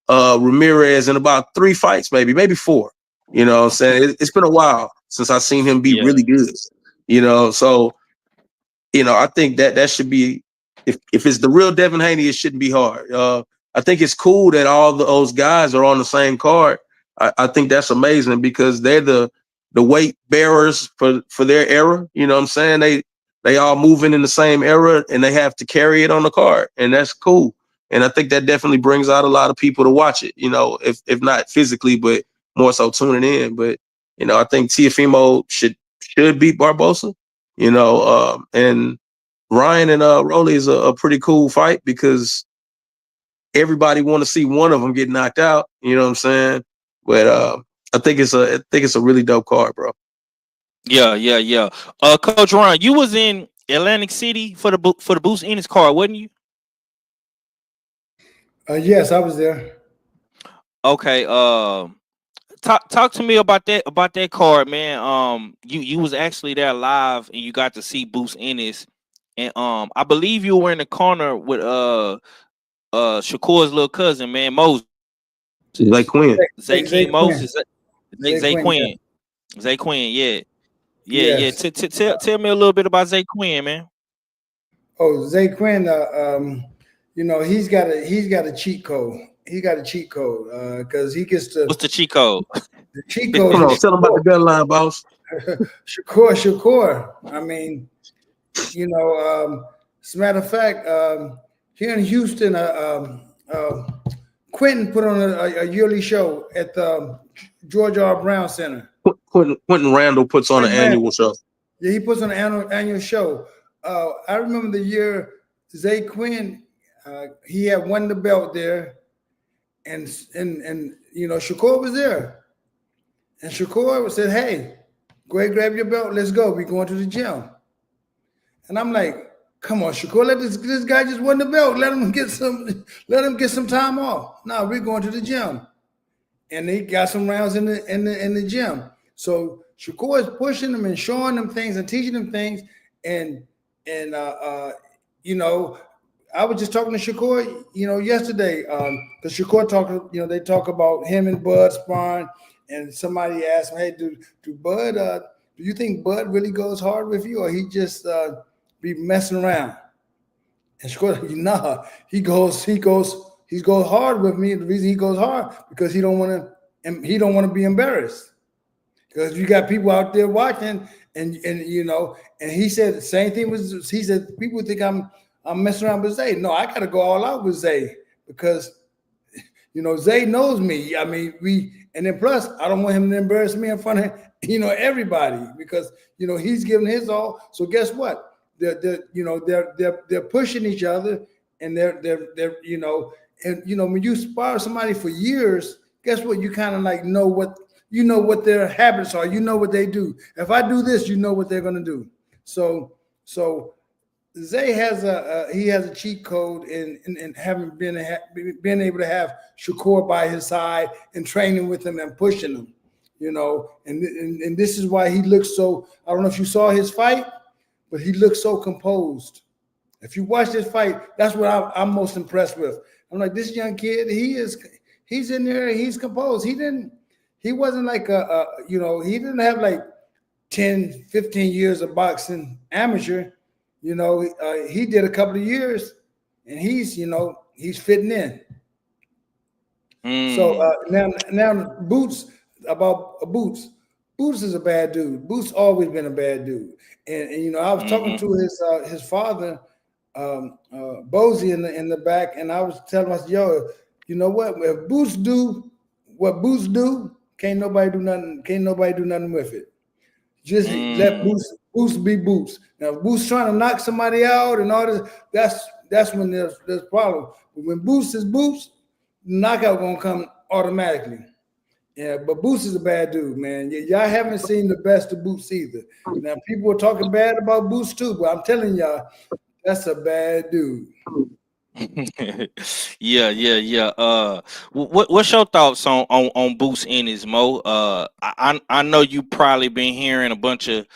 F: Ramirez in about 3 fights, maybe 4. You know what I'm saying? It's been a while since I've seen him be really good. So I think that should be, if it's the real Devin Haney, it shouldn't be hard. I think it's cool that all those guys are on the same card. I think that's amazing because they're the weight bearers for their era. You know what I'm saying? They all moving in the same era and they have to carry it on the card, and that's cool. And I think that definitely brings out a lot of people to watch it. If not physically, but more so tuning in. But I think Teofimo should beat Barbosa. And Ryan and Rolly is a pretty cool fight because everybody want to see one of them get knocked out. You know what I'm saying? But I think it's a really dope card, bro.
D: Yeah. Coach Ron, you was in Atlantic City for the Boost Ennis card, wasn't you?
E: Yes, I was there.
D: Okay. Talk to me about that card, man. You was actually there live and you got to see Boost Ennis, and I believe you were in the corner with Shakur's little cousin, man, Moses.
F: Like Quinn.
D: Zay Moses. Zay
E: Quinn.
D: Quinn. Zay Quinn, yeah.
E: Yes.
D: Tell me a little bit about Zay Quinn, man.
E: Oh, Zay Quinn, he's got a cheat code. He got a cheat code because he gets to.
D: What's the cheat code?
E: The cheat code.
F: Come on, tell him about the gun line, boss.
E: Shakur. I mean, as a matter of fact, here in Houston, Quentin put on a yearly show at the George R. Brown Center.
F: Quentin Randall puts on an annual show.
E: Yeah, he puts on an annual show. I remember the year Zay Quinn, he had won the belt there, and Shakur was there, and Shakur said, "Hey, go ahead, grab your belt. Let's go. We're going to the gym." And I'm like, "Come on, Shakur, let this guy just won the belt. Let him get some time off. No, we're going to the gym." And they got some rounds in the gym. So Shakur is pushing them and showing them things and teaching them things. And I was just talking to Shakur, yesterday. Because Shakur talked, they talk about him and Bud sparring, and somebody asked me, "Hey, do Bud? Do you think Bud really goes hard with you, or he just be messing around?" And Shakur, nah, he goes hard with me. The reason he goes hard because he don't want to be embarrassed. Because you got people out there watching, and he said the same thing he said people think I'm messing around with Zay. No, I got to go all out with Zay because Zay knows me. I mean, and then plus I don't want him to embarrass me in front of everybody because he's giving his all. So guess what? They're pushing each other, and they're when you spar somebody for years, guess what? You kind of like know what their habits are. You know what they do. If I do this, you know what they're gonna do. So Zay has a cheat code in having been able to have Shakur by his side and training with him and pushing him, and this is why he looks so. I don't know if you saw his fight, but he looks so composed. If you watch this fight, that's what I'm most impressed with. I'm like, this young kid, he's in there, he's composed. He wasn't like he didn't have like 10, 15 years of boxing amateur. He did a couple of years, and he's fitting in. So now Boots is a bad dude. Boots always been a bad dude, and I was talking to his father, Bozy in the back, and I was telling him, "Yo, you know what? If Boots do what Boots do, can't nobody do nothing with it. Just let Boots be Boots. Now, if Boots trying to knock somebody out and all this, that's when there's problem. But when Boots is Boots, knockout gonna come automatically. Yeah, but Boots is a bad dude, man. Y'all haven't seen the best of Boots either. Now, people are talking bad about Boots too, but I'm telling y'all, That's a bad dude.
D: Yeah. What's your thoughts on Boots Ennis, Mo? I know you probably been hearing a bunch of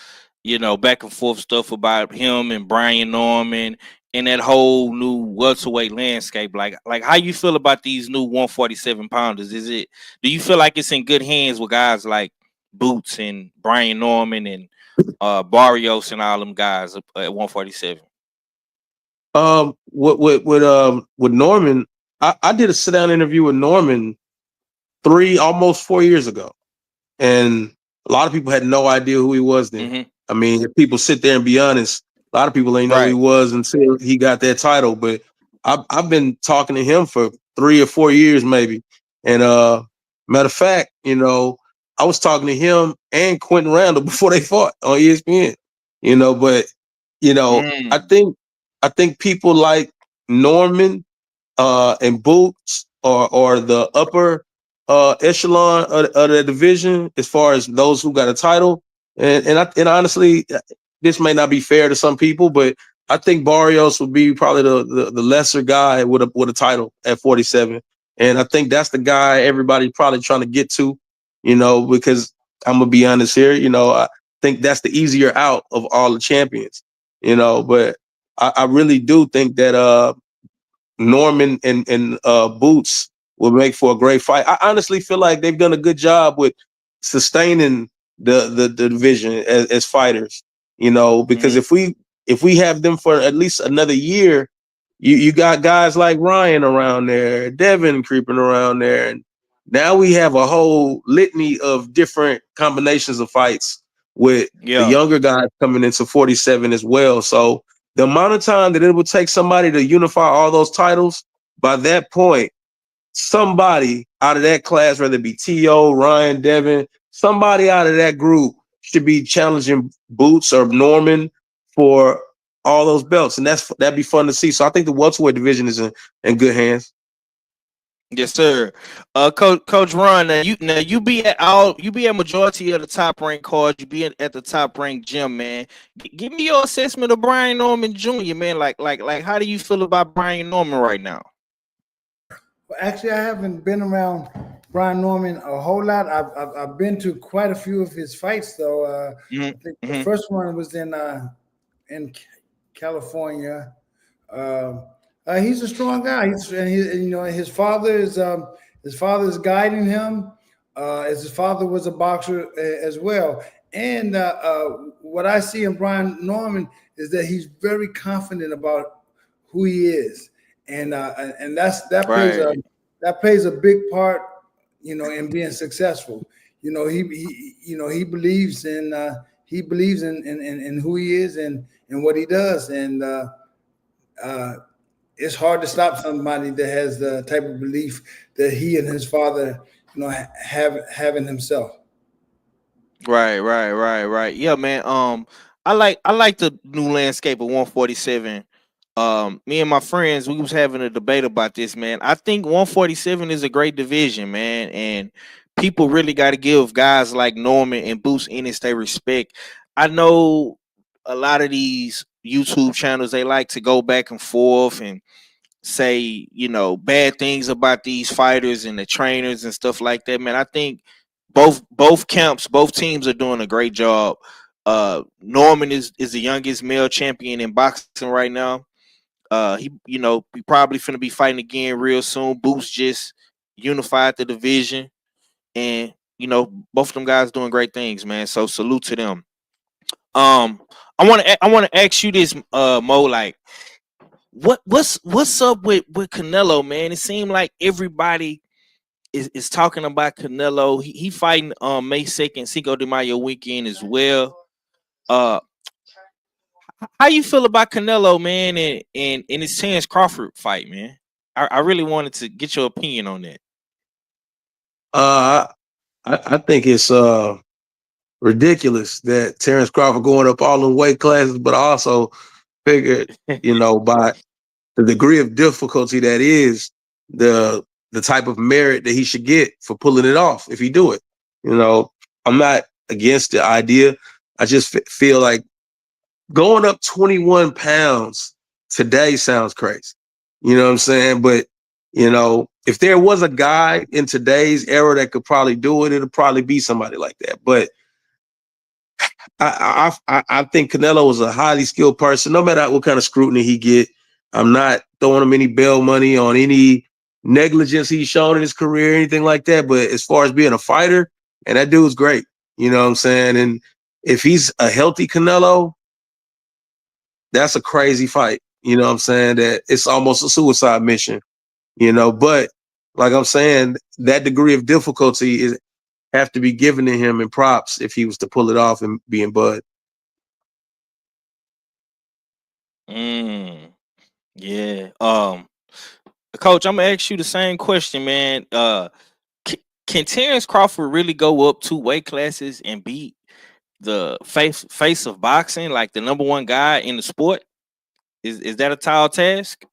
D: back and forth stuff about him and Brian Norman and that whole new welterweight landscape. Like how you feel about these new 147 pounders? Do you feel like it's in good hands with guys like Boots and Brian Norman and Barrios and all them guys at 147?
F: With Norman, I did a sit down interview with Norman almost 4 years ago, and a lot of people had no idea who he was then.
D: Mm-hmm.
F: I mean, if people sit there and be honest, a lot of people ain't know who he
D: Right.
F: was until he got that title. But I've been talking to him for 3 or 4 years, maybe. And matter of fact, I was talking to him and Quentin Randall before they fought on ESPN. But I
D: Mm.
F: think people like Norman and Boots or the upper echelon of the division as far as those who got a title. And honestly, this may not be fair to some people, but I think Barrios would be probably the lesser guy with a title at 47. And I think that's the guy everybody probably trying to get to, because I'm gonna be honest here, I think that's the easier out of all the champions, but I really do think that Norman and Boots will make for a great fight. I honestly feel like they've done a good job with sustaining the division as fighters. Because
D: Mm-hmm.
F: if we have them for at least another year, you got guys like Ryan around there, Devin creeping around there, and now we have a whole litany of different combinations of fights with the
D: Yeah.
F: younger guys coming into 47 as well. So the amount of time that it would take somebody to unify all those titles, by that point, somebody out of that class, whether it be T.O., Ryan, Devin, somebody out of that group should be challenging Boots or Norman for all those belts. And that'd be fun to see. So I think the welterweight division is in good hands.
D: Yes, sir. Coach Ron, now you be at majority of the top ranked cards. You be at the top ranked gym, man. Give me your assessment of Brian Norman Jr., man. Like, how do you feel about Brian Norman right now?
E: Well, actually, I haven't been around Brian Norman a whole lot. I've been to quite a few of his fights, though. I think
D: Mm-hmm.
E: the
D: Mm-hmm.
E: first one was in California. Um, he's a strong guy. His father is guiding him, as his father was a boxer as well. And what I see in Brian Norman is that he's very confident about who he is, and
D: Right.
E: that plays a big part, in being successful. He believes in who he is and what he does, and uh, it's hard to stop somebody that has the type of belief that he and his father, have in himself.
D: Right. Yeah, man. I like the new landscape of 147. Me and my friends, we was having a debate about this, man. I think 147 is a great division, man, and people really got to give guys like Norman and Boost Ennis their respect. I know a lot of these YouTube channels, they like to go back and forth and say bad things about these fighters and the trainers and stuff like that, man. I think both camps, both teams are doing a great job. Norman is the youngest male champion in boxing right now. He probably finna be fighting again real soon. Boots just unified the division, and both of them guys doing great things, man. So salute to them. um I want to ask you this, Mo. Like, what's up with Canelo, man? It seemed like everybody is talking about Canelo. He fighting May 2nd, Cinco de Mayo weekend as well. Uh, how you feel about Canelo, man, and his Terrence Crawford fight, man? I really wanted to get your opinion on that.
F: Uh, I think it's ridiculous that Terrence Crawford going up all the weight classes, but I also figured, by the degree of difficulty that is, the the type of merit that he should get for pulling it off if he do it. I'm not against the idea. I just feel like going up 21 pounds today sounds crazy. You know what I'm saying? But, you know, if there was a guy in today's era that could probably do it, it'll probably be somebody like that. But I think Canelo is a highly skilled person, no matter what kind of scrutiny he get. I'm not throwing him any bail money on any negligence he's shown in his career, anything like that. But as far as being a fighter, and that dude's great. You know what I'm saying? And if he's a healthy Canelo, that's a crazy fight. You know what I'm saying? That it's almost a suicide mission, you know. But like I'm saying, that degree of difficulty is have to be given to him in props if he was to pull it off and be in Bud.
D: Yeah. Coach, I'm gonna ask you the same question, man. Can Terrence Crawford really go up 2 weight classes and beat the face of boxing, like the number 1 guy in the sport? Is that a tall task?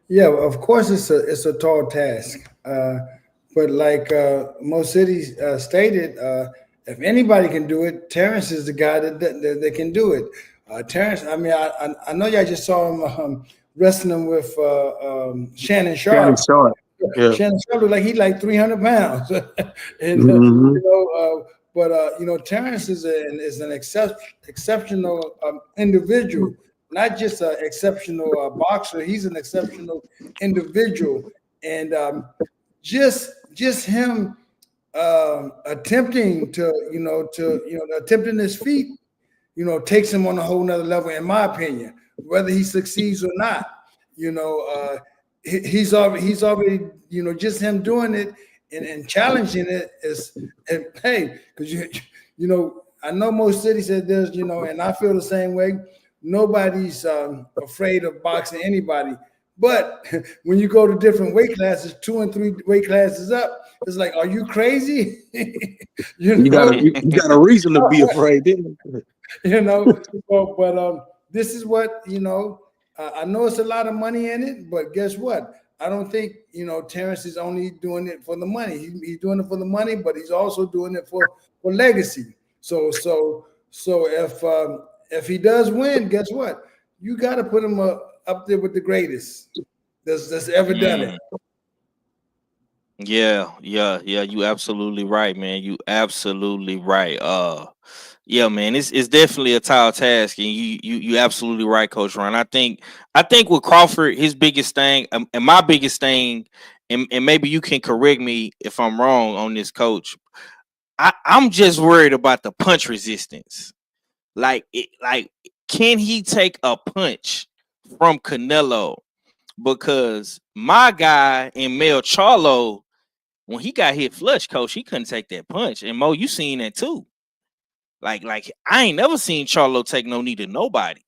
E: Yeah, of course it's a tall task. But like most cities stated, if anybody can do it, Terrence is the guy that can do it. Terrence, I mean, I know y'all just saw him wrestling with Shannon Sharp.
F: Yeah.
E: Shannon Sharp looked like he like 300 pounds, and you know, Terrence is an exceptional individual, not just an exceptional boxer. He's an exceptional individual, and just him attempting attempting his feat, you know, takes him on a whole nother level, in my opinion, whether he succeeds or not. You know, he's already, you know, just him doing it and challenging it is, and hey, because you know, I know most cities said there's, you know, and I feel the same way. Nobody's afraid of boxing anybody. But when you go to different weight classes, 2 and 3 weight classes up, it's like, are you crazy?
F: You got a reason to be afraid, didn't you?
E: You know, but this is what, you know, I know it's a lot of money in it, but guess what? I don't think, you know, Terrence is only doing it for the money. He's doing it for the money, but he's also doing it for legacy. So if he does win, guess what? You got to put him up there with the greatest that's ever done it.
D: Yeah. You absolutely right, man. You absolutely right. Yeah, man, it's definitely a tall task, and you absolutely right, Coach Ron. I think with Crawford, his biggest thing, and my biggest thing, and maybe you can correct me if I'm wrong on this, Coach. I'm just worried about the punch resistance. Like, can he take a punch from Canelo? Because my guy in Mel Charlo, when he got hit flush, Coach, he couldn't take that punch. And Mo, you seen that too. Like I ain't never seen Charlo take no knee to nobody.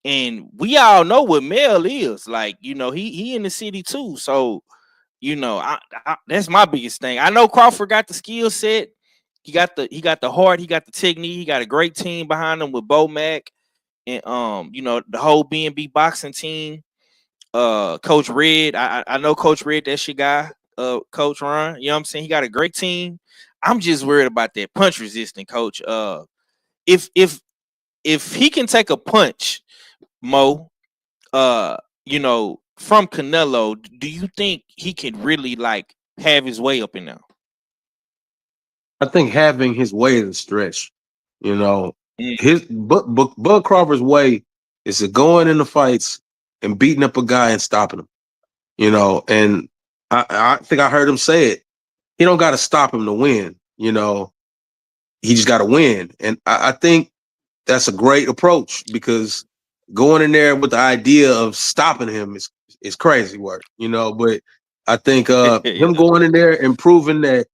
D: And we all know what Mel is. Like, you know, he in the city too. So, you know, I that's my biggest thing. I know Crawford got the skill set. He got the heart, he got the technique, he got a great team behind him with Bo Mack and you know, the whole B&B boxing team. Coach Red, I know Coach Red, that's your guy, Coach Ron. You know what I'm saying? He got a great team. I'm just worried about that punch resistant, Coach. If he can take a punch, Mo, you know, from Canelo, do you think he can really like have his way up in there?
F: I think having his way is a stretch. You know, his Bud Crawford's way is to go in the fights and beating up a guy and stopping him. You know, and I think I heard him say it. He don't got to stop him to win. You know, he just got to win. And I think that's a great approach, because going in there with the idea of stopping him is crazy work. You know, but I think him going in there and proving that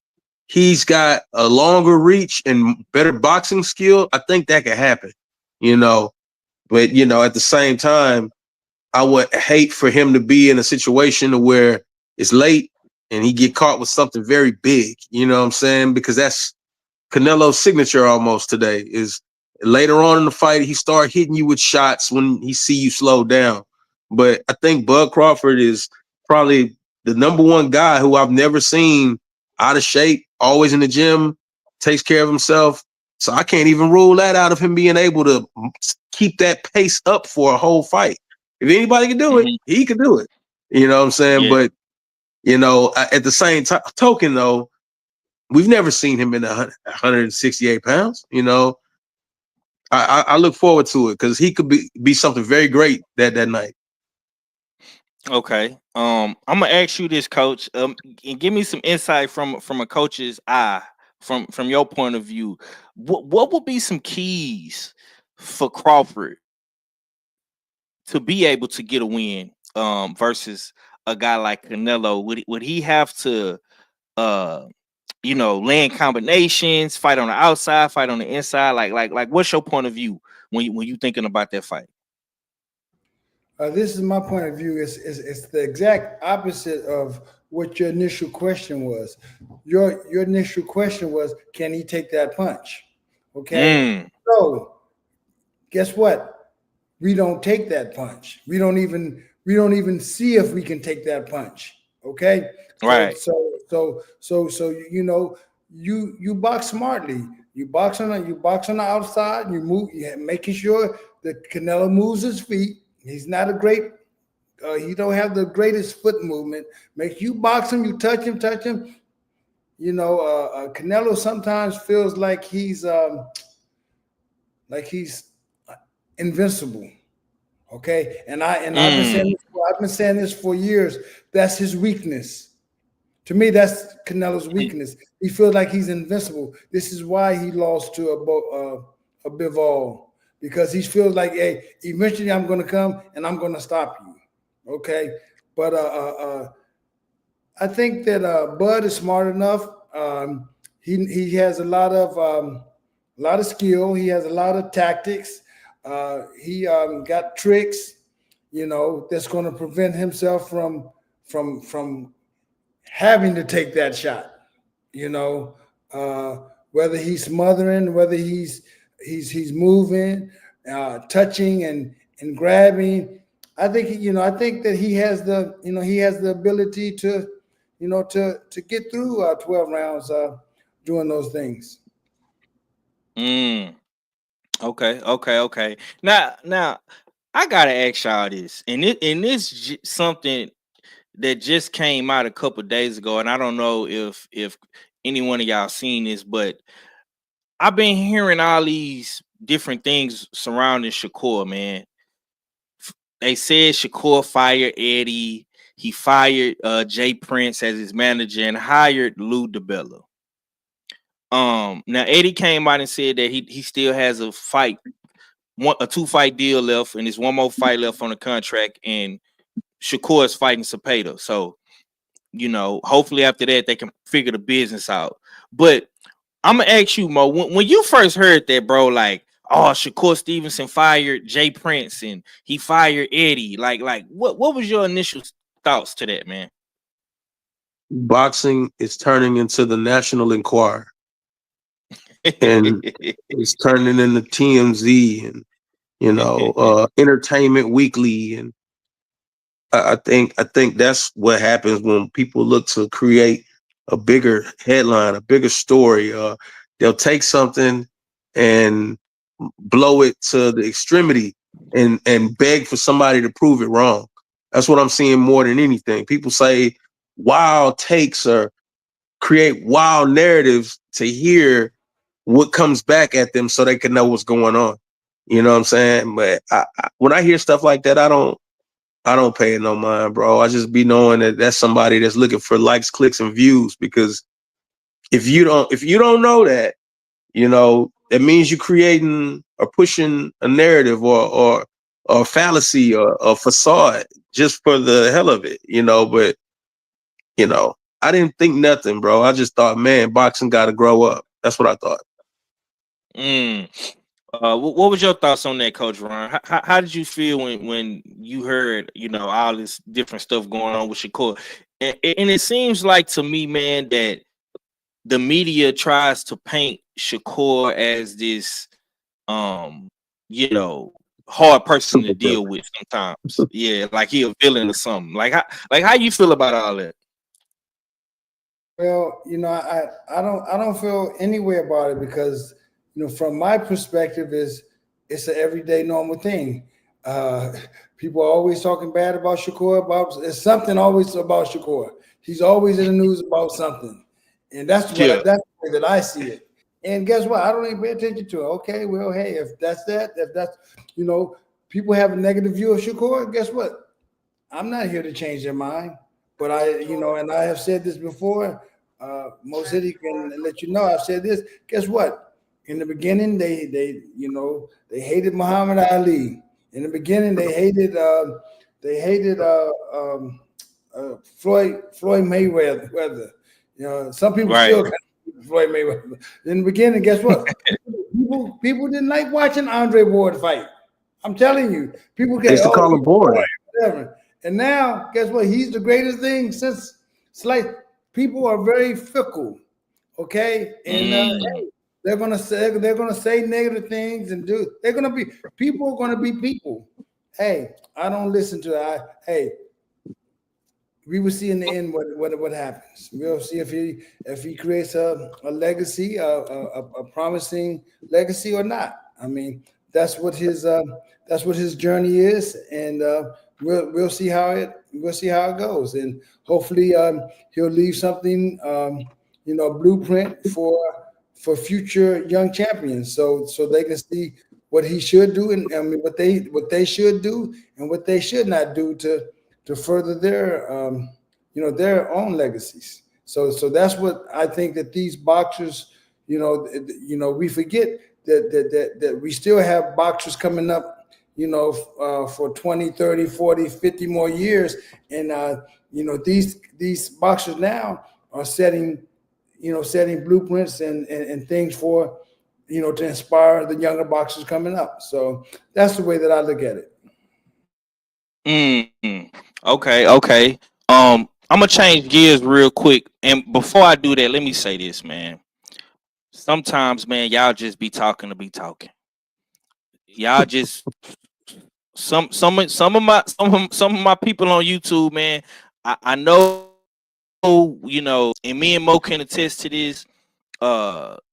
F: he's got a longer reach and better boxing skill, I think that could happen, you know. But, you know, at the same time, I would hate for him to be in a situation where it's late and he get caught with something very big, you know what I'm saying? Because that's Canelo's signature almost today, is later on in the fight, he start hitting you with shots when he see you slow down. But I think Bud Crawford is probably the number 1 guy who I've never seen out of shape, always in the gym, takes care of himself. So I can't even rule that out of him being able to keep that pace up for a whole fight. If anybody can do it, he can do it. You know what I'm saying?
D: Yeah.
F: But, you know, at the same token, though, we've never seen him in 168 pounds. You know, I look forward to it because he could be something very great that night.
D: Okay. I'm gonna ask you this, Coach. And give me some insight from a coach's eye, from your point of view. What would be some keys for Crawford to be able to get a win versus a guy like Canelo? Would he have to land combinations, fight on the outside, fight on the inside? Like what's your point of view when you thinking about that fight?
E: This is my point of view. It's the exact opposite of what your initial question was. Your initial question was, can he take that punch? Okay. So guess what? We don't take that punch. We don't even see if we can take that punch. Okay.
D: Right.
E: So you know, you box smartly. You box on the outside. You move, making sure that Canelo moves his feet. He's not a great. He don't have the greatest foot movement. Make you box him, you touch him. You know, Canelo sometimes feels like he's invincible. Okay, and I've been saying this for years. That's his weakness. To me, that's Canelo's weakness. He feels like he's invincible. This is why he lost to a Bivol, because he feels like, hey, eventually I'm going to come and I'm going to stop you. Okay, but I think that Bud is smart enough. He has a lot of skill. He has a lot of tactics. He got tricks, you know, that's going to prevent himself from having to take that shot. You know, whether he's smothering, whether he's moving, touching and grabbing. I think that he has the ability to get through 12 rounds doing those things.
D: Okay. Now, I gotta ask y'all this, and this something that just came out a couple days ago, and I don't know if any one of y'all seen this, but I've been hearing all these different things surrounding Shakur, man. They said Shakur fired Eddie. He fired Jay Prince as his manager and hired Lou DiBella. Now Eddie came out and said that he still has a 2-fight deal left, and there's one more fight left on the contract, and Shakur is fighting Cepeda. So, you know, hopefully after that they can figure the business out. But I'm gonna ask you, Mo, when you first heard that, bro, like, oh, Shakur Stevenson fired Jay Prince and he fired Eddie, like what was your initial thoughts to that, man?
F: Boxing is turning into the National Enquirer, and it's turning into TMZ and Entertainment Weekly, and I think that's what happens when people look to create a bigger headline, a bigger story. They'll take something and blow it to the extremity and beg for somebody to prove it wrong. That's what I'm seeing more than anything. People say wild takes or create wild narratives to hear what comes back at them so they can know what's going on. You know what I'm saying? But when I hear stuff like that, I don't pay it no mind, bro. I just be knowing that that's somebody that's looking for likes, clicks, and views. Because if you don't know that, that means you're creating or pushing a narrative or a fallacy or a facade just for the hell of it, But I didn't think nothing, bro. I just thought, man, boxing got to grow up. That's what I thought.
D: What was your thoughts on that, Coach Ron? How did you feel when you heard, all this different stuff going on with Shakur? And it seems like to me, man, that the media tries to paint Shakur as this, hard person to deal with sometimes. Yeah, like he a villain or something. Like how you feel about all that?
E: Well, I don't feel any way about it because from my perspective, it's an everyday normal thing. Uh, People are always talking bad about Shakur. There's something always about Shakur. He's always in the news about something, and that's
D: Yeah.
E: that's the way that I see it. And guess what? I don't even pay attention to it. Okay, well, hey, if that's people have a negative view of Shakur. Guess what? I'm not here to change their mind, but and I have said this before. Mo City can let you know. I've said this. Guess what? In the beginning, they hated Muhammad Ali. In the beginning, they hated Floyd Mayweather. Some people
D: Right.
E: still kind of Floyd Mayweather. In the beginning, guess what? People didn't like watching Andre Ward fight. I'm telling you, people
F: They
E: get
F: used to call him boring.
E: whatever. And now, guess what? He's the greatest thing since. It's like people are very fickle, okay, and they're gonna say negative things and do. People are gonna be people. Hey, I don't listen to that. Hey, we will see in the end what happens. We'll see if he creates a legacy, a promising legacy or not. I mean, that's what his journey is, and we'll see how it goes, and hopefully he'll leave something, blueprint for future young champions, so they can see what he should do, and I mean what they should do and what they should not do to further their own legacies. So that's what I think that these boxers, we forget that we still have boxers coming up, for 20, 30, 40, 50 more years. And, these boxers now are setting blueprints and things for, to inspire the younger boxers coming up. So that's the way that I look at it.
D: Okay. I'm gonna change gears real quick, and before I do that, let me say this, man. Sometimes, man, y'all just be talking to be talking. Y'all just some of my people on YouTube, man. I know, and me and Mo can attest to this.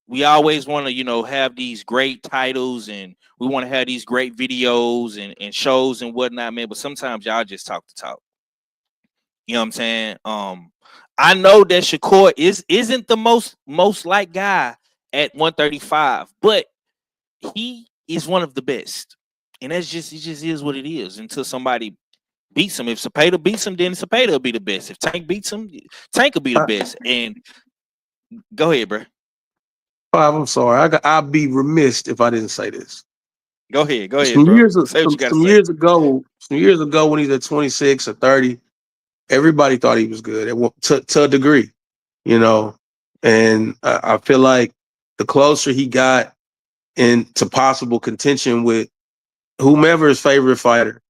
D: We always want to, have these great titles, and we want to have these great videos and shows and whatnot, man. But sometimes y'all just talk to talk. You know what I'm saying? I know that Shakur isn't the most liked guy at 135, but he is one of the best. And it just is what it is until somebody beats him. If Cepeda beats him, then Cepeda will be the best. If Tank beats him, Tank will be the best. And go ahead, bro.
F: I'm sorry. I'd be remiss if I didn't say this.
D: Go ahead,
F: Some
D: bro.
F: years,
D: Say what you gotta
F: some
D: say.
F: years ago, when he's at 26 or 30, everybody thought he was good to a degree, And I feel like the closer he got into possible contention with whomever his favorite fighter,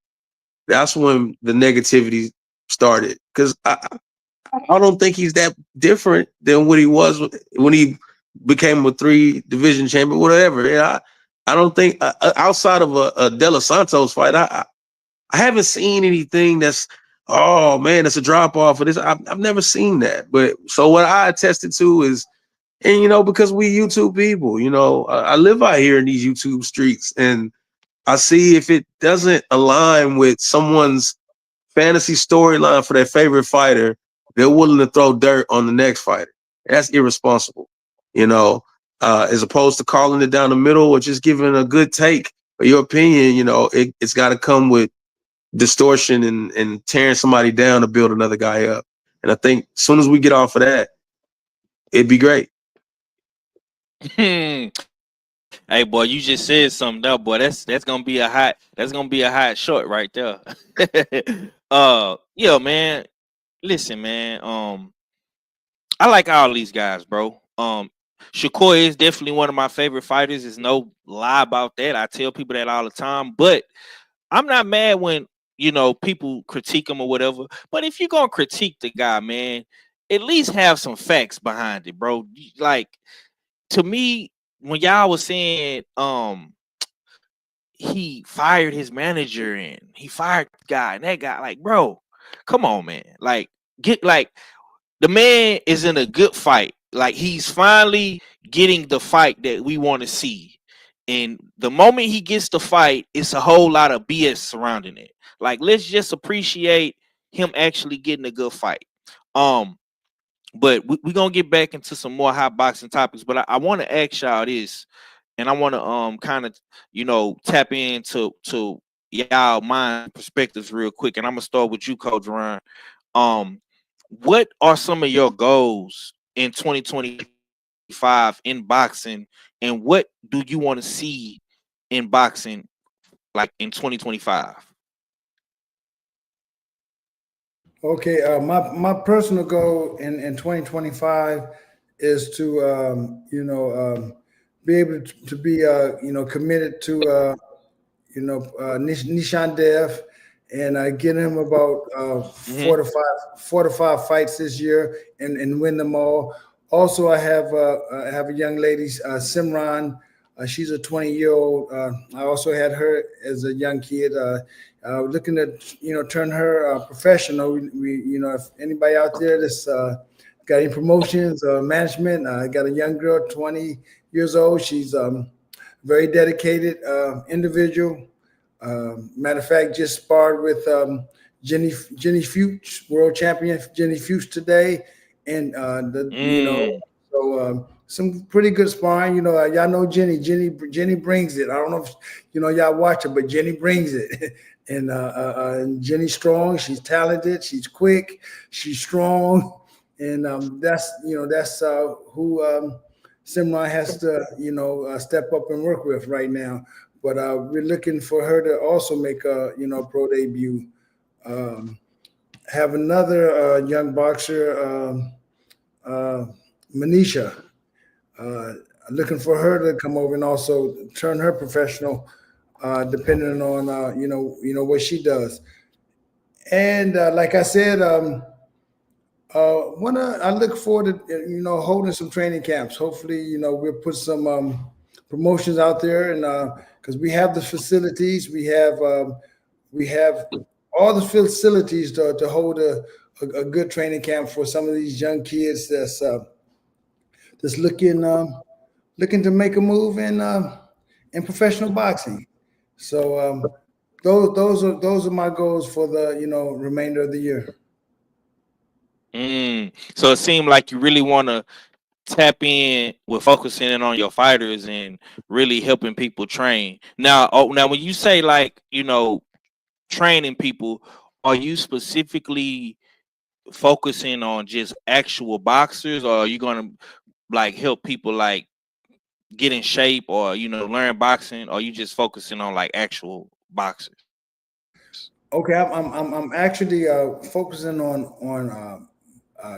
F: that's when the negativity started. Because I don't think he's that different than what he was when he became a 3 division champion, whatever. Yeah, I don't think outside of a De Los Santos fight, I haven't seen anything that's, oh man, that's a drop off of this. I've never seen that. But so what I attested to is, and because we YouTube people, I live out here in these YouTube streets, and I see if it doesn't align with someone's fantasy storyline for their favorite fighter, they're willing to throw dirt on the next fighter. That's irresponsible, as opposed to calling it down the middle or just giving a good take or your opinion. It's got to come with distortion and tearing somebody down to build another guy up. And I think as soon as we get off of that, it'd be great.
D: Hey, boy, you just said something there, boy. That's gonna be a hot short right there. Yeah, man. Listen, man. I like all these guys, bro. Shakur is definitely one of my favorite fighters. There's no lie about that. I tell people that all the time. But I'm not mad when people critique him or whatever. But if you're gonna critique the guy, man, at least have some facts behind it, bro. Like, to me, when y'all was saying he fired his manager and he fired the guy and that guy, like, bro, come on, man. Like, the man is in a good fight. like he's finally getting the fight that we want to see. And the moment he gets the fight, it's a whole lot of BS surrounding it. Like, let's just appreciate him actually getting a good fight. But we're gonna get back into some more hot boxing topics. But I want to ask y'all this, and I want to kind of tap into y'all mind perspectives real quick. And I'm gonna start with you, Coach Ron. What are some of your goals in 2025 in boxing, and what do you want to see in boxing like in 2025?
E: Okay, my personal goal in 2025 is to be able to be committed to Nishan Dev, and get him about four to five fights this year and win them all. Also, I have a young lady, Simran. She's a 20-year-old. I also had her as a young kid. Looking to turn her professional. We if anybody out there that's got any promotions or management, I got a young girl, 20 years old. She's very dedicated individual. Matter of fact, just sparred with Jenny Fuchs, world champion Jenny Fuchs today, and some pretty good sparring. Y'all know Jenny. Jenny brings it. I don't know if y'all watch her, but Jenny brings it. And Jenny's strong. She's talented. She's quick. She's strong, and that's who Simran has to step up and work with right now. But we're looking for her to also make a pro debut. Have another young boxer, Manisha. Looking for her to come over and also turn her professional, depending on what she does. And like I said, I look forward to holding some training camps. Hopefully, we'll put some promotions out there, and because we have the facilities, we have all the facilities to hold a good training camp for some of these young kids that's looking to make a move in professional boxing. So those are my goals for the remainder of the year.
D: So it seemed like you really want to tap in with focusing in on your fighters and really helping people train. Now, when you say like training people, are you specifically focusing on just actual boxers, or are you gonna like help people like get in shape or learn boxing, or are you just focusing on like actual boxers?
E: Okay, I'm actually focusing on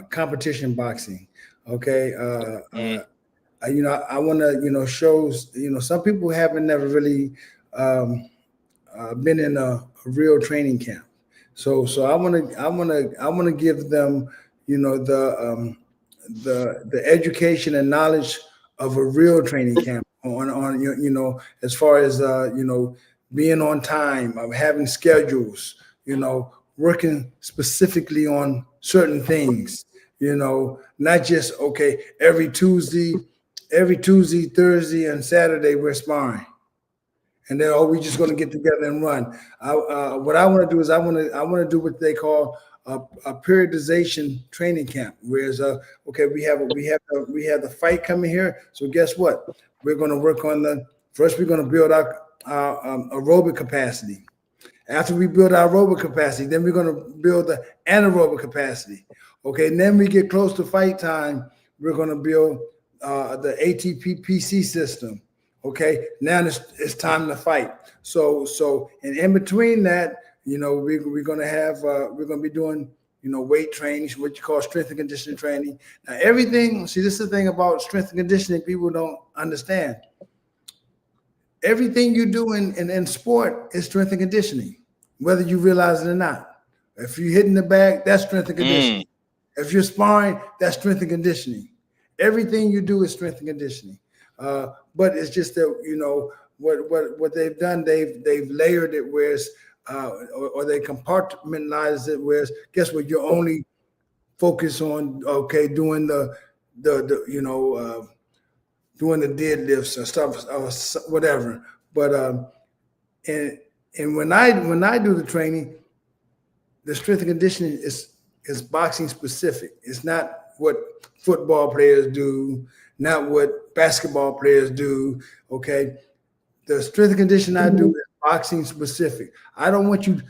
E: competition boxing. Okay, I want to show some people haven't never really been in a real training camp. So I want to give them the education and knowledge of a real training camp on as far as being on time, of having schedules, working specifically on certain things, not just every Tuesday, Thursday, and Saturday we're sparring, and then we just going to get together and run. What I want to do is I want to do what they call a periodization training camp. Whereas we have the fight coming here. So guess what? We're going to work on first. We're going to build our aerobic capacity. After we build our aerobic capacity, then we're going to build the anaerobic capacity. Okay, and then we get close to fight time. We're going to build the ATP PC system. Okay, now it's time to fight. So in between that, we're going to have we're going to be doing weight training, what you call strength and conditioning training. Now everything. See, this is the thing about strength and conditioning people don't understand. Everything you do in sport is strength and conditioning, whether you realize it or not. If you're hitting the bag, that's strength and conditioning. If you're sparring, that's strength and conditioning. Everything you do is strength and conditioning. But it's just that what they've done, they've layered it, whereas or they compartmentalize it, whereas guess what? You're only focused on doing doing the deadlifts or stuff or whatever. But and when I do the training, the strength and conditioning is boxing specific. It's not what football players do, not what basketball players do. Okay, the strength and conditioning I do is boxing specific. I don't want you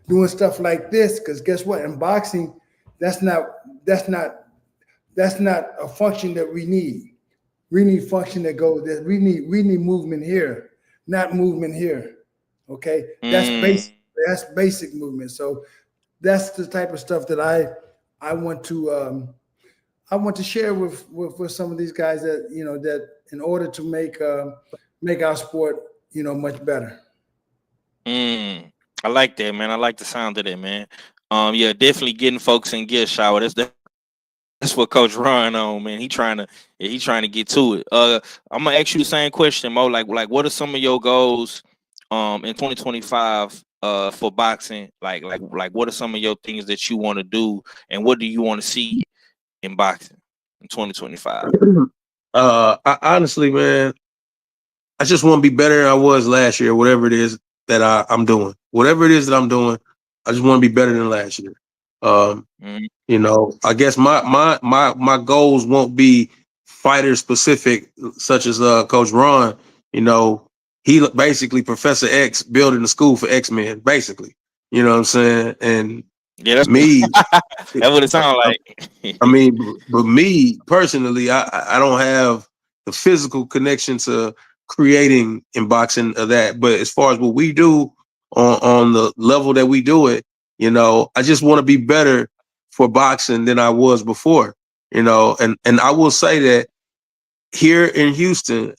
E: doing stuff like this because guess what? In boxing, that's not a function that we need. We need function that goes there. We need movement here, not movement here. Okay, that's basic. That's basic movement. So that's the type of stuff that I want to share with some of these guys that that in order to make our sport much better.
D: I like that, man. I like the sound of that, man. Yeah, definitely getting folks in gear, shower. That's what Coach Ron on, man. He trying to get to it. I'm gonna ask you the same question, Mo. Like what are some of your goals in 2025 for boxing? Like what are some of your things that you want to do, and what do you want to see in boxing in 2025?
F: I honestly, man, I just want to be better than I was last year. Whatever it is that I'm doing, whatever it is that I'm doing, I just want to be better than last year. I guess my goals won't be fighter specific, such as Coach Ron. He basically Professor X building a school for X-Men, basically. You know what I'm saying? And
D: yeah, that's
F: me.
D: That's what it sounds like.
F: I mean, but me personally, I don't have the physical connection to creating in boxing of that. But as far as what we do on the level that we do it, I just want to be better for boxing than I was before. And I will say that here in Houston,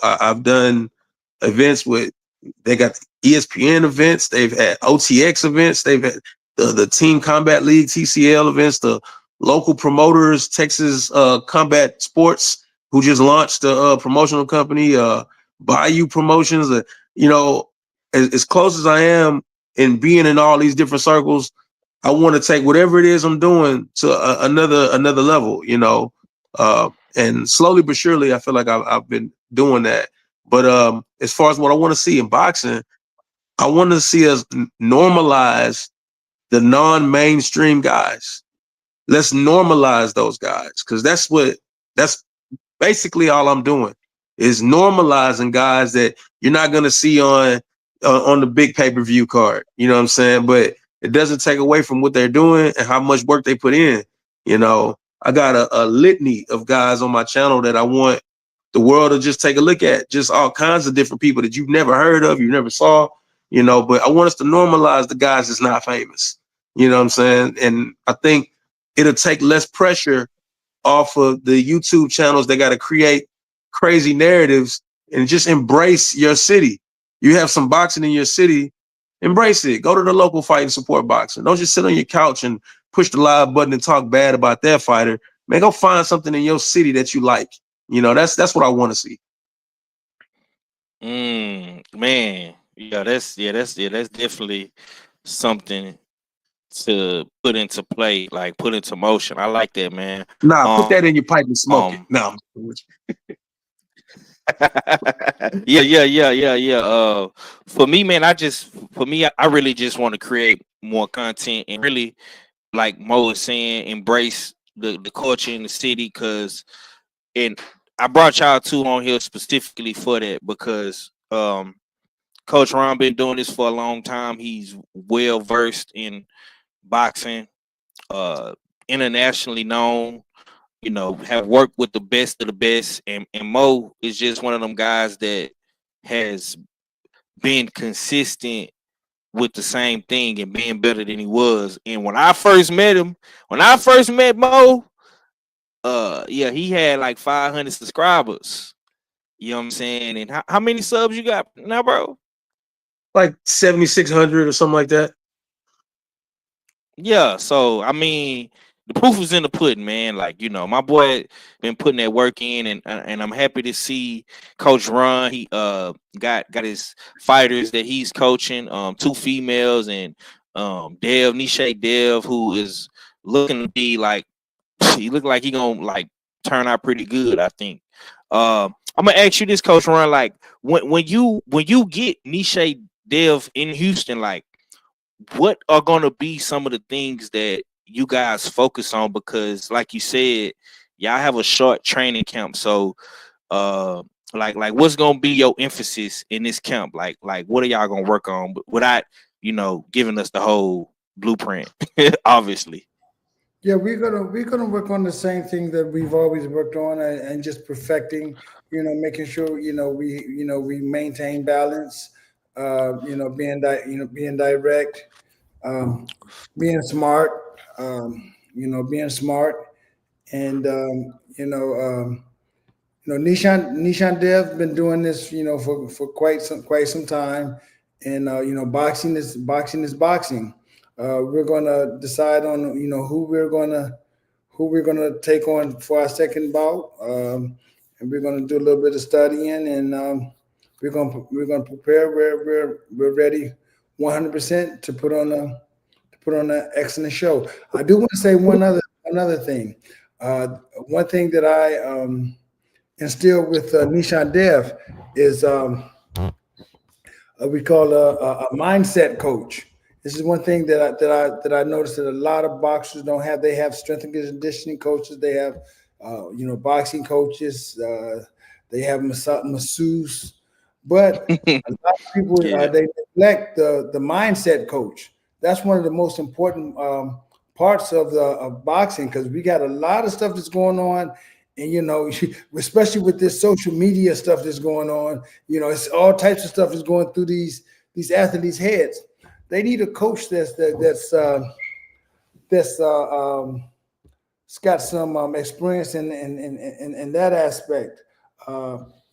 F: I've done events they got ESPN events, they've had OTX events, they've had the Team Combat League TCL events, the local promoters, Texas Combat Sports, who just launched a promotional company, Bayou Promotions. As close as I am in being in all these different circles, I want to take whatever it is I'm doing to another level. And slowly but surely, I feel like I've been doing that. But as far as what I want to see in boxing, I want to see us normalize the non-mainstream guys. Let's normalize those guys, because that's basically all I'm doing is normalizing guys that you're not going to see on the big pay-per-view card. You know what I'm saying? But it doesn't take away from what they're doing and how much work they put in. I got a litany of guys on my channel that I want the world to just take a look at, just all kinds of different people that you've never heard of, you never saw, but I want us to normalize the guys that's not famous. You know what I'm saying? And I think it'll take less pressure off of the YouTube channels that got to create crazy narratives and just embrace your city. You have some boxing in your city, embrace it. Go to the local fight and support boxing. Don't just sit on your couch and push the live button and talk bad about that fighter. Man, go find something in your city that you like. That's what I want to see.
D: Man, that's definitely something to put into play, like put into motion. I like that, man.
F: Nah, put that in your pipe and smoke it. No.
D: Yeah. For me, man, I really just want to create more content and really, like Mo is saying, embrace the culture in the city. And I brought y'all two on here specifically for that because Coach Ron been doing this for a long time. He's well versed in boxing, internationally known. Have worked with the best of the best, and Mo is just one of them guys that has been consistent with the same thing and being better than he was. And when I first met Mo, he had like 500 subscribers. You know what I'm saying? And how many subs you got now, bro?
F: Like 7,600 or something like that.
D: Yeah, so I mean, the proof is in the pudding, man. Like, my boy been putting that work in, and I'm happy to see Coach Ron. He got his fighters that he's coaching, two females, and Nisha Dev, who is looking to be like, he look like he gonna like turn out pretty good, I think. I'm gonna ask you this, Coach Ron. Like when you get Niche Dev in Houston, like what are gonna be some of the things that you guys focus on? Because like you said, y'all have a short training camp. So like what's gonna be your emphasis in this camp? Like what are y'all gonna work on without, giving us the whole blueprint, obviously.
E: Yeah, we're gonna work on the same thing that we've always worked on, and just perfecting, making sure we maintain balance, being direct, um, being smart, and Nishan Dev been doing this, for quite some time, and boxing is boxing. We're gonna decide on who we're gonna take on for our second bout, and we're gonna do a little bit of studying, and we're gonna prepare. We're ready, 100% to put on an excellent show. I do want to say another thing. One thing that I instill with Nishan Dev is we call a mindset coach. This is one thing that I noticed that a lot of boxers don't have. They have strength and conditioning coaches. They have boxing coaches. They have masseuse, but a lot of people
D: Yeah.
E: they neglect the mindset coach. That's one of the most important parts of boxing, because we got a lot of stuff that's going on, and especially with this social media stuff that's going on. It's all types of stuff that's going through these athletes' heads. They need a coach that's got some experience in that aspect.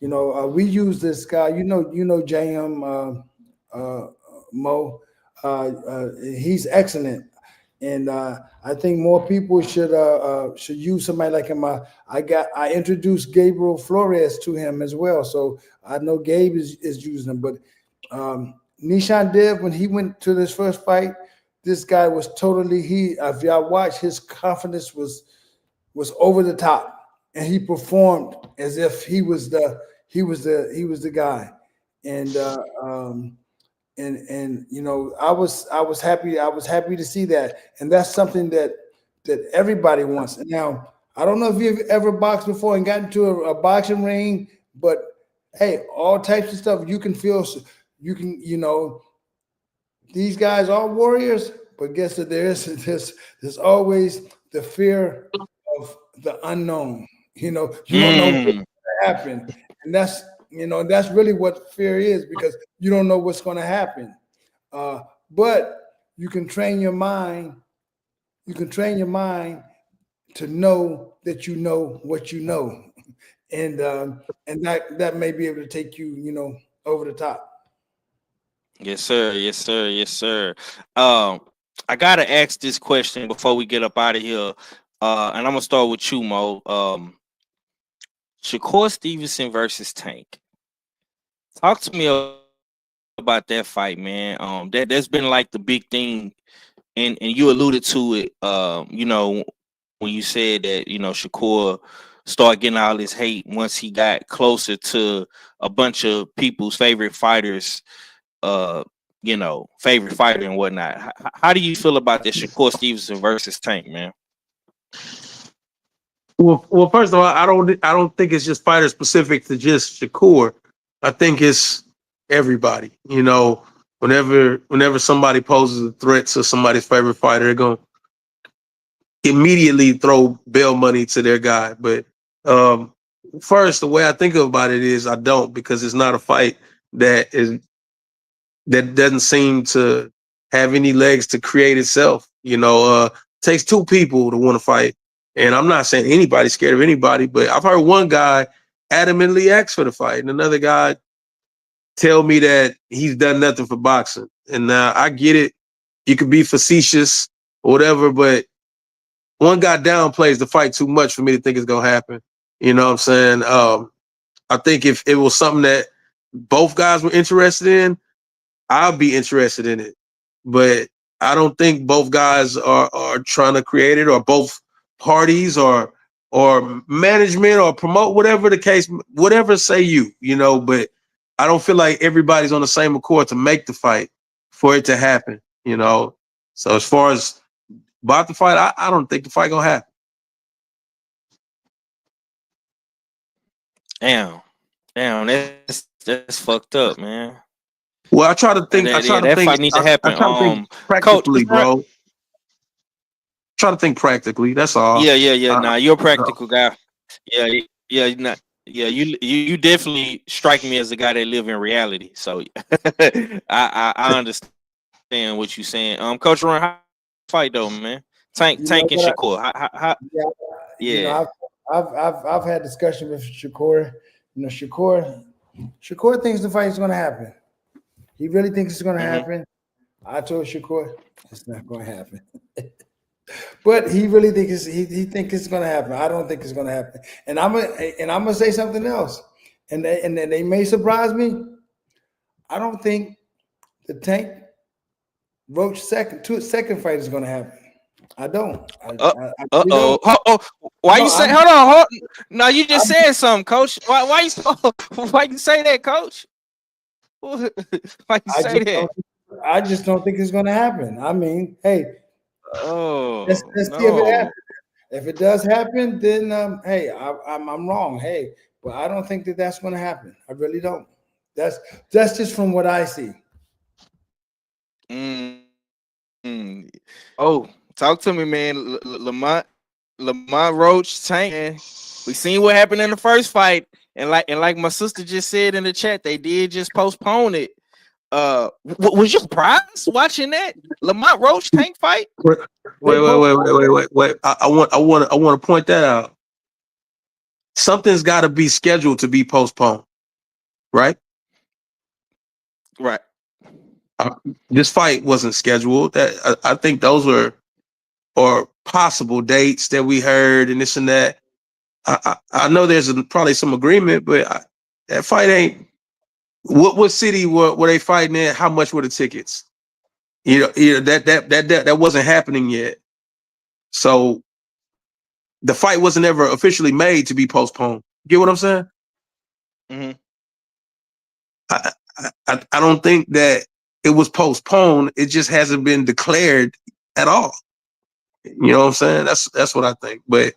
E: We use this guy. JM Mo. He's excellent, and I think more people should use somebody like him. I introduced Gabriel Flores to him as well, so I know Gabe is using him. But Nishan Dev, when he went to this first fight, this guy was totally if y'all watch, his confidence was over the top, and he performed as if he was the guy. And I was happy to see that, and that's something that everybody wants. Now, I don't know if you've ever boxed before and gotten to a boxing ring, but hey, all types of stuff you can feel. You can, these guys are warriors, but guess what? There's always the fear of the unknown. You don't know what's going
D: Mm.
E: to happen, and that's really what fear is, because you don't know what's going to happen. But you can train your mind. You can train your mind to know that you know what you know, and that may be able to take you, over the top.
D: Yes, sir. Yes, sir. Yes, sir. Um, I gotta ask this question before we get up out of here. And I'm gonna start with you, Mo. Shakur Stevenson versus Tank. Talk to me about that fight, man. That's been like the big thing, and you alluded to it. When you said that, Shakur started getting all this hate once he got closer to a bunch of people's favorite fighters, favorite fighter and whatnot. How do you feel about this Shakur Stevenson versus Tank, man?
F: Well, first of all, I don't think it's just fighter specific to just Shakur. I think it's everybody. Whenever somebody poses a threat to somebody's favorite fighter, they're gonna immediately throw bail money to their guy. But um, first, the way I think about it is I don't, because it's not a fight that doesn't seem to have any legs to create itself. Takes two people to want to fight. And I'm not saying anybody's scared of anybody, but I've heard one guy adamantly ask for the fight, and another guy tell me that he's done nothing for boxing. And now I get it. You could be facetious or whatever, but one guy downplays the fight too much for me to think it's going to happen. You know what I'm saying? I think if it was something that both guys were interested in, I'll be interested in it. But I don't think both guys are trying to create it, or both parties are or management or promote, whatever the case, whatever say you, but I don't feel like everybody's on the same accord to make the fight for it to happen, So as far as about the fight, I don't think the fight gonna happen.
D: Damn, that's fucked up, man.
F: Well, I try to think.
D: That fight needs to happen.
F: I try to think
D: Coach,
F: practically, bro. Try to think practically. That's all.
D: Yeah. Nah, you're a practical guy. Yeah. You definitely strike me as a guy that live in reality. So I understand what you're saying. Coach Ron, how fight though, man? Tank and Shakur. How
E: Yeah. I've had discussion with Shakur. Shakur thinks the fight is going to happen. He really thinks it's going to happen. I told Shakur it's not going to happen. But he really thinks he thinks it's going to happen. I don't think it's going to happen. And I'm gonna say something else. And they may surprise me. I don't think the Tank Roach second fight is going to happen. I don't.
D: Why you say? Hold on. No, you just said something, Coach. Why you say that, Coach? Why you say that?
E: I just don't think it's going to happen. I mean, hey, let's see if it happens. If it does happen, then hey, I'm wrong. Hey, but I don't think that's going to happen. I really don't. That's just from what I see.
D: Oh, talk to me, man. Lamont Roach, Tank. Man. We seen what happened in the first fight, and like my sister just said in the chat, they did just postpone it. Was you surprised watching that Lamont Roach Tank fight?
F: Wait. I want to point that out. Something's got to be scheduled to be postponed, right?
D: Right.
F: This fight wasn't scheduled. That I think those were possible dates that we heard and this and that. I know there's probably some agreement, but that fight ain't. What city were they fighting in? How much were the tickets? That wasn't happening yet. So the fight wasn't ever officially made to be postponed. Get what I'm saying?
D: Mm-hmm.
F: I don't think that it was postponed. It just hasn't been declared at all. You know what I'm saying? That's what I think. But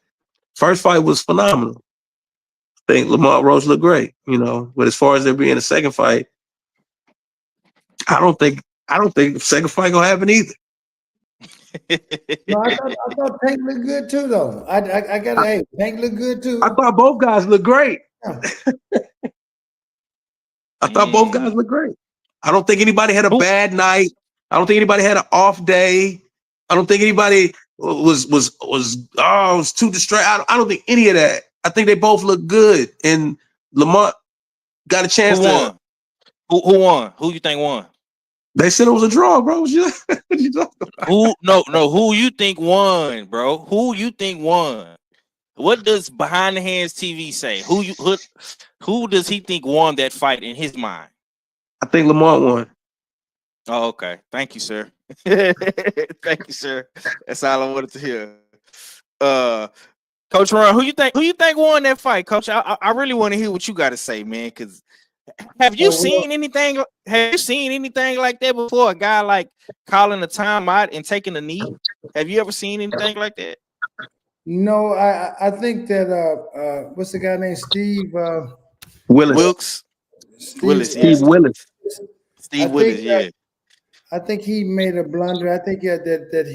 F: first fight was phenomenal. I think Lamont Roach looked great, But as far as there being a second fight, I don't think the second fight gonna happen either.
E: No, I thought Tank looked good too, though. I got hey, Tank looked good too.
F: I thought both guys looked great.
E: Yeah.
F: I thought both guys looked great. I don't think anybody had a bad night. I don't think anybody had an off day. I don't think anybody was too distracted. I don't think any of that. I think they both look good, and Lamont got a chance to.
D: Who won? Who you think won?
F: They said it was a draw, bro. What you
D: Who? No. Who you think won, bro? Who you think won? What does Behind the Hands TV say? Who does he think won that fight in his mind?
F: I think Lamont won.
D: Oh, okay. Thank you, sir. Thank you, sir. That's all I wanted to hear. Coach Ron, who you think won that fight, Coach? I really want to hear what you got to say, man. Because have you seen anything like that before? A guy like calling a timeout and taking a knee. Have you ever seen anything like that?
E: No, I think that what's the guy named Steve
F: Willis?
E: Steve
F: Willis.
D: Steve Willis, yeah.
E: I think he made a blunder. I think that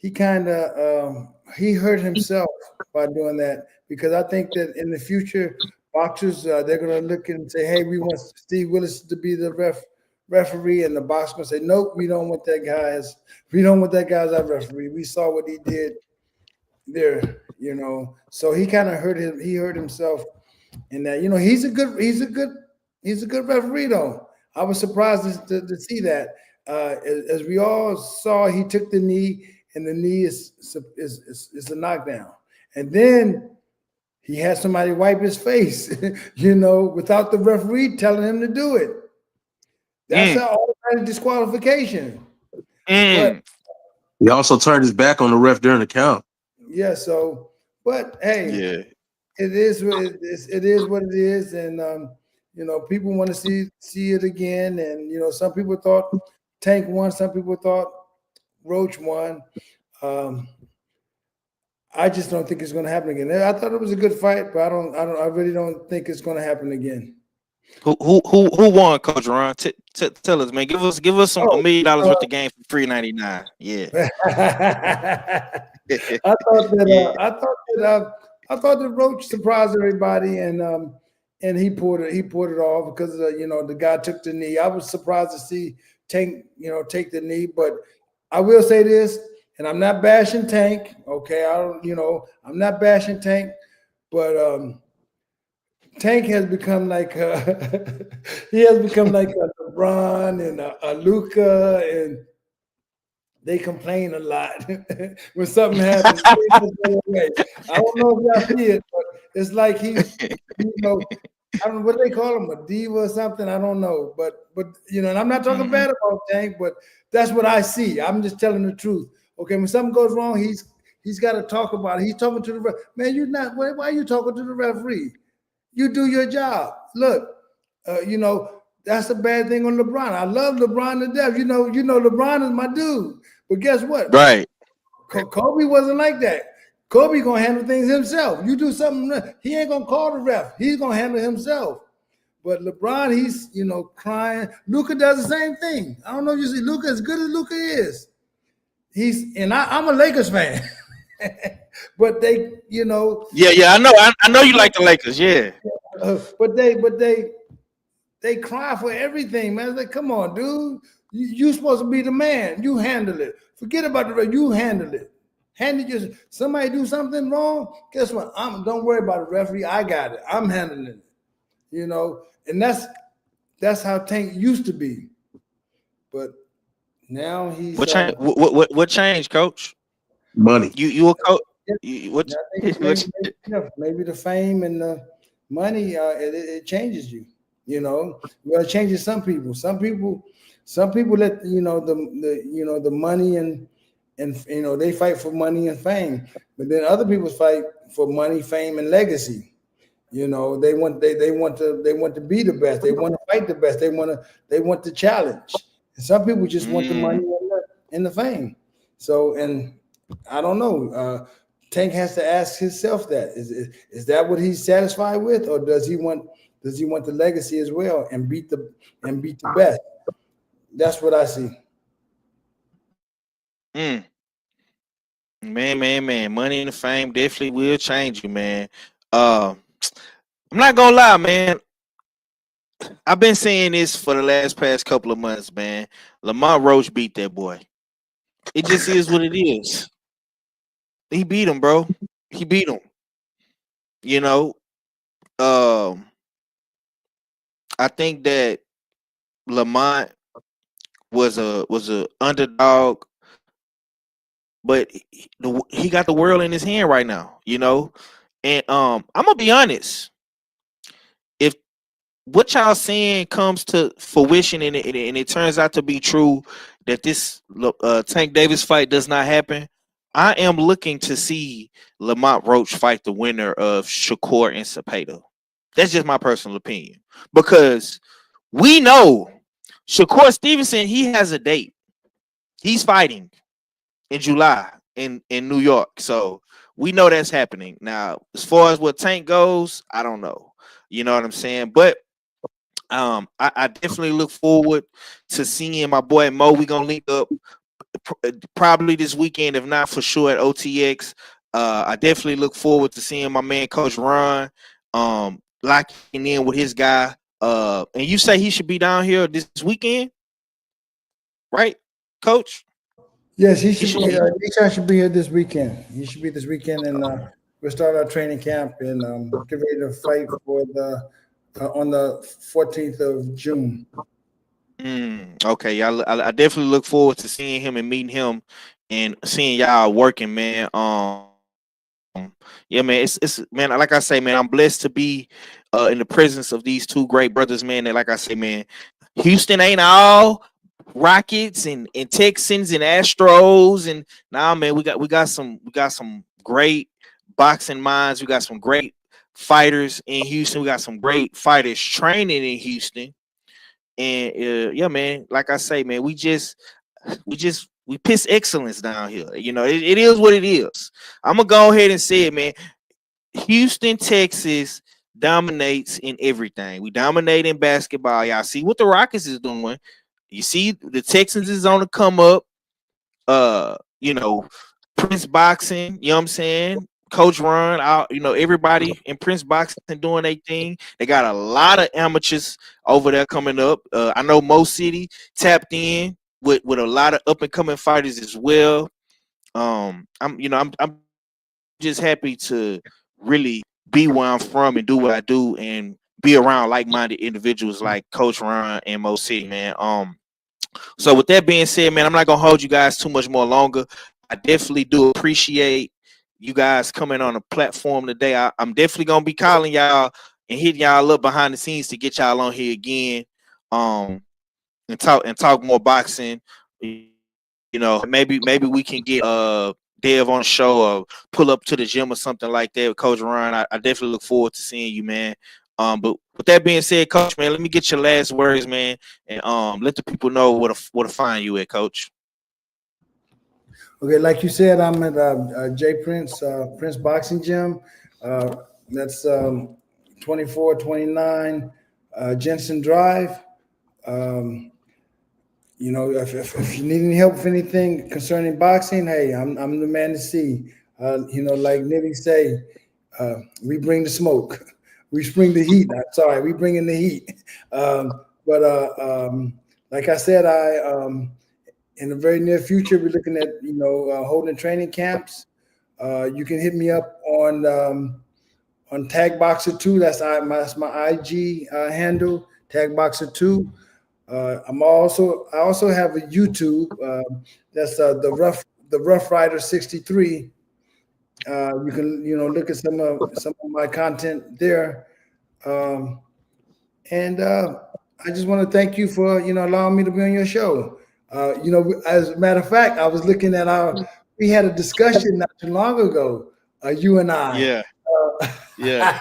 E: he kind of he hurt himself by doing that, because I think that in the future boxers they're gonna look and say, hey, we want Steve Willis to be the referee, and the box gonna say, nope, we don't want that guy as our referee. We saw what he did there, So he kind of hurt him. He hurt himself in that. He's a good referee though. I was surprised to see that. As we all saw, he took the knee, and the knee is a knockdown. And then he had somebody wipe his face, without the referee telling him to do it. That's an automatic disqualification. But
F: he also turned his back on the ref during the count.
E: Yeah, so But hey,
D: Yeah.
E: it is what it is. It is what it is, and people want to see it again. And some people thought Tank won, some people thought Roach won. Um, I just don't think it's going to happen again. I thought it was a good fight, but I really don't think it's going to happen again.
D: Who won, Coach Ron? Tell us, man. Give us some $1 million worth of game for $3.99. Yeah. Yeah.
E: I thought that Roach surprised everybody, and he pulled it off because the guy took the knee. I was surprised to see Tank take the knee, but I will say this, and I'm not bashing Tank. Okay, I'm not bashing Tank, but Tank has become like he has become like a LeBron and a Luca, and they complain a lot when something happens. I don't know if y'all see it, but it's like he's, I don't know what they call him, a diva or something. I don't know, but and I'm not talking bad about Tank, but that's what I see. I'm just telling the truth. Okay, when something goes wrong, he's got to talk about it. He's talking to the ref. Man, you're not. Why are you talking to the referee? You do your job. Look, that's a bad thing on LeBron. I love LeBron to death. You know, LeBron is my dude. But guess what?
D: Right.
E: Kobe wasn't like that. Kobe gonna handle things himself. You do something, he ain't gonna call the ref. He's gonna handle himself. But LeBron, he's crying. Luca does the same thing. I don't know if you see Luca, as good as Luca is. I'm a Lakers fan. But they,
D: Yeah, I know you like the Lakers, yeah.
E: But they cry for everything, man. It's like, come on, dude. You supposed to be the man. You handle it. Forget about the ref. You handle it. Somebody do something wrong. Guess what? Don't worry about the referee. I got it. I'm handling it. And that's how Tank used to be. But now he's
D: what changed, Coach?
F: Money.
D: You a coach?
E: Maybe the fame and the money, it changes you. Well, it changes some people. Some people let the money and they fight for money and fame, but then other people fight for money, fame, and legacy. They want to be the best. They want to fight the best. They want the challenge. And some people just want the money and the fame. So, and I don't know. Tank has to ask himself that is that what he's satisfied with, or does he want the legacy as well and beat the best? That's what I see.
D: Man. Money and the fame definitely will change you, man. I'm not gonna lie, man. I've been saying this for the past couple of months, man. Lamont Roach beat that boy. It just is what it is. He beat him, bro. He beat him. I think that Lamont was a underdog, but he got the world in his hand right now, And I'm gonna be honest. If what y'all saying comes to fruition and it turns out to be true that this Tank Davis fight does not happen, I am looking to see Lamont Roach fight the winner of Shakur and Cepeda. That's just my personal opinion, because we know Shakur Stevenson, he has a date. He's fighting in July in New York. So we know that's happening. Now, as far as what Tank goes, I don't know. You know what I'm saying? But I definitely look forward to seeing my boy Mo. We're gonna link up probably this weekend, if not for sure at OTX. I definitely look forward to seeing my man Coach Ron locking in with his guy. And you say he should be down here this weekend, right, Coach?
E: Yes, he should be. He should be here this weekend. He should be this weekend, and we'll start our training camp and get ready to fight for the on the 14th of June.
D: Okay, I definitely look forward to seeing him and meeting him and seeing y'all working, man. Yeah, man, it's man, like I say, man, I'm blessed to be in the presence of these two great brothers, man. That, like I say, man, Houston ain't all Rockets and Texans and Astros, and man, we got some great boxing minds. We got some great fighters in Houston. We got some great fighters training in Houston. And yeah, man, like I say, man, we piss excellence down here. You know, it is what it is. I'm gonna go ahead and say it, man. Houston, Texas dominates in everything. We dominate in basketball. Y'all see what the Rockets is doing. You see the Texans is on the come up. You know, Prince Boxing, you know what I'm saying? Coach Ron, everybody in Prince Boxing doing their thing. They got a lot of amateurs over there coming up. I know Mo City tapped in with a lot of up and coming fighters as well. I'm just happy to really be where I'm from and do what I do and be around like-minded individuals like Coach Ron and Mo City, man. So with that being said, man, I'm not gonna hold you guys too much more longer. I definitely do appreciate you guys coming on the platform today. I'm definitely gonna be calling y'all and hitting y'all up behind the scenes to get y'all on here again, and talk more boxing. You know, maybe we can get Dev on the show or pull up to the gym or something like that with Coach Ron. I definitely look forward to seeing you, man. But with that being said, Coach, man, let me get your last words, man, and let the people know where to find you at, Coach.
E: Okay, like you said, I'm at J Prince Boxing Gym. That's 2429 Jensen Drive. You know, if you need any help with anything concerning boxing, hey, I'm the man to see. You know, like Nitty say, we bring the smoke, we bring the heat. Sorry, we bring in the heat. Like I said, in the very near future, we're looking at holding training camps. You can hit me up on Tag Boxer 2. That's my IG handle, Tag Boxer 2. I also have a YouTube. That's the Rough Rider 63. You can look at some of my content there. And I just want to thank you for allowing me to be on your show. As a matter of fact, I was looking at we had a discussion not too long ago, you and I.
D: Yeah. Yeah.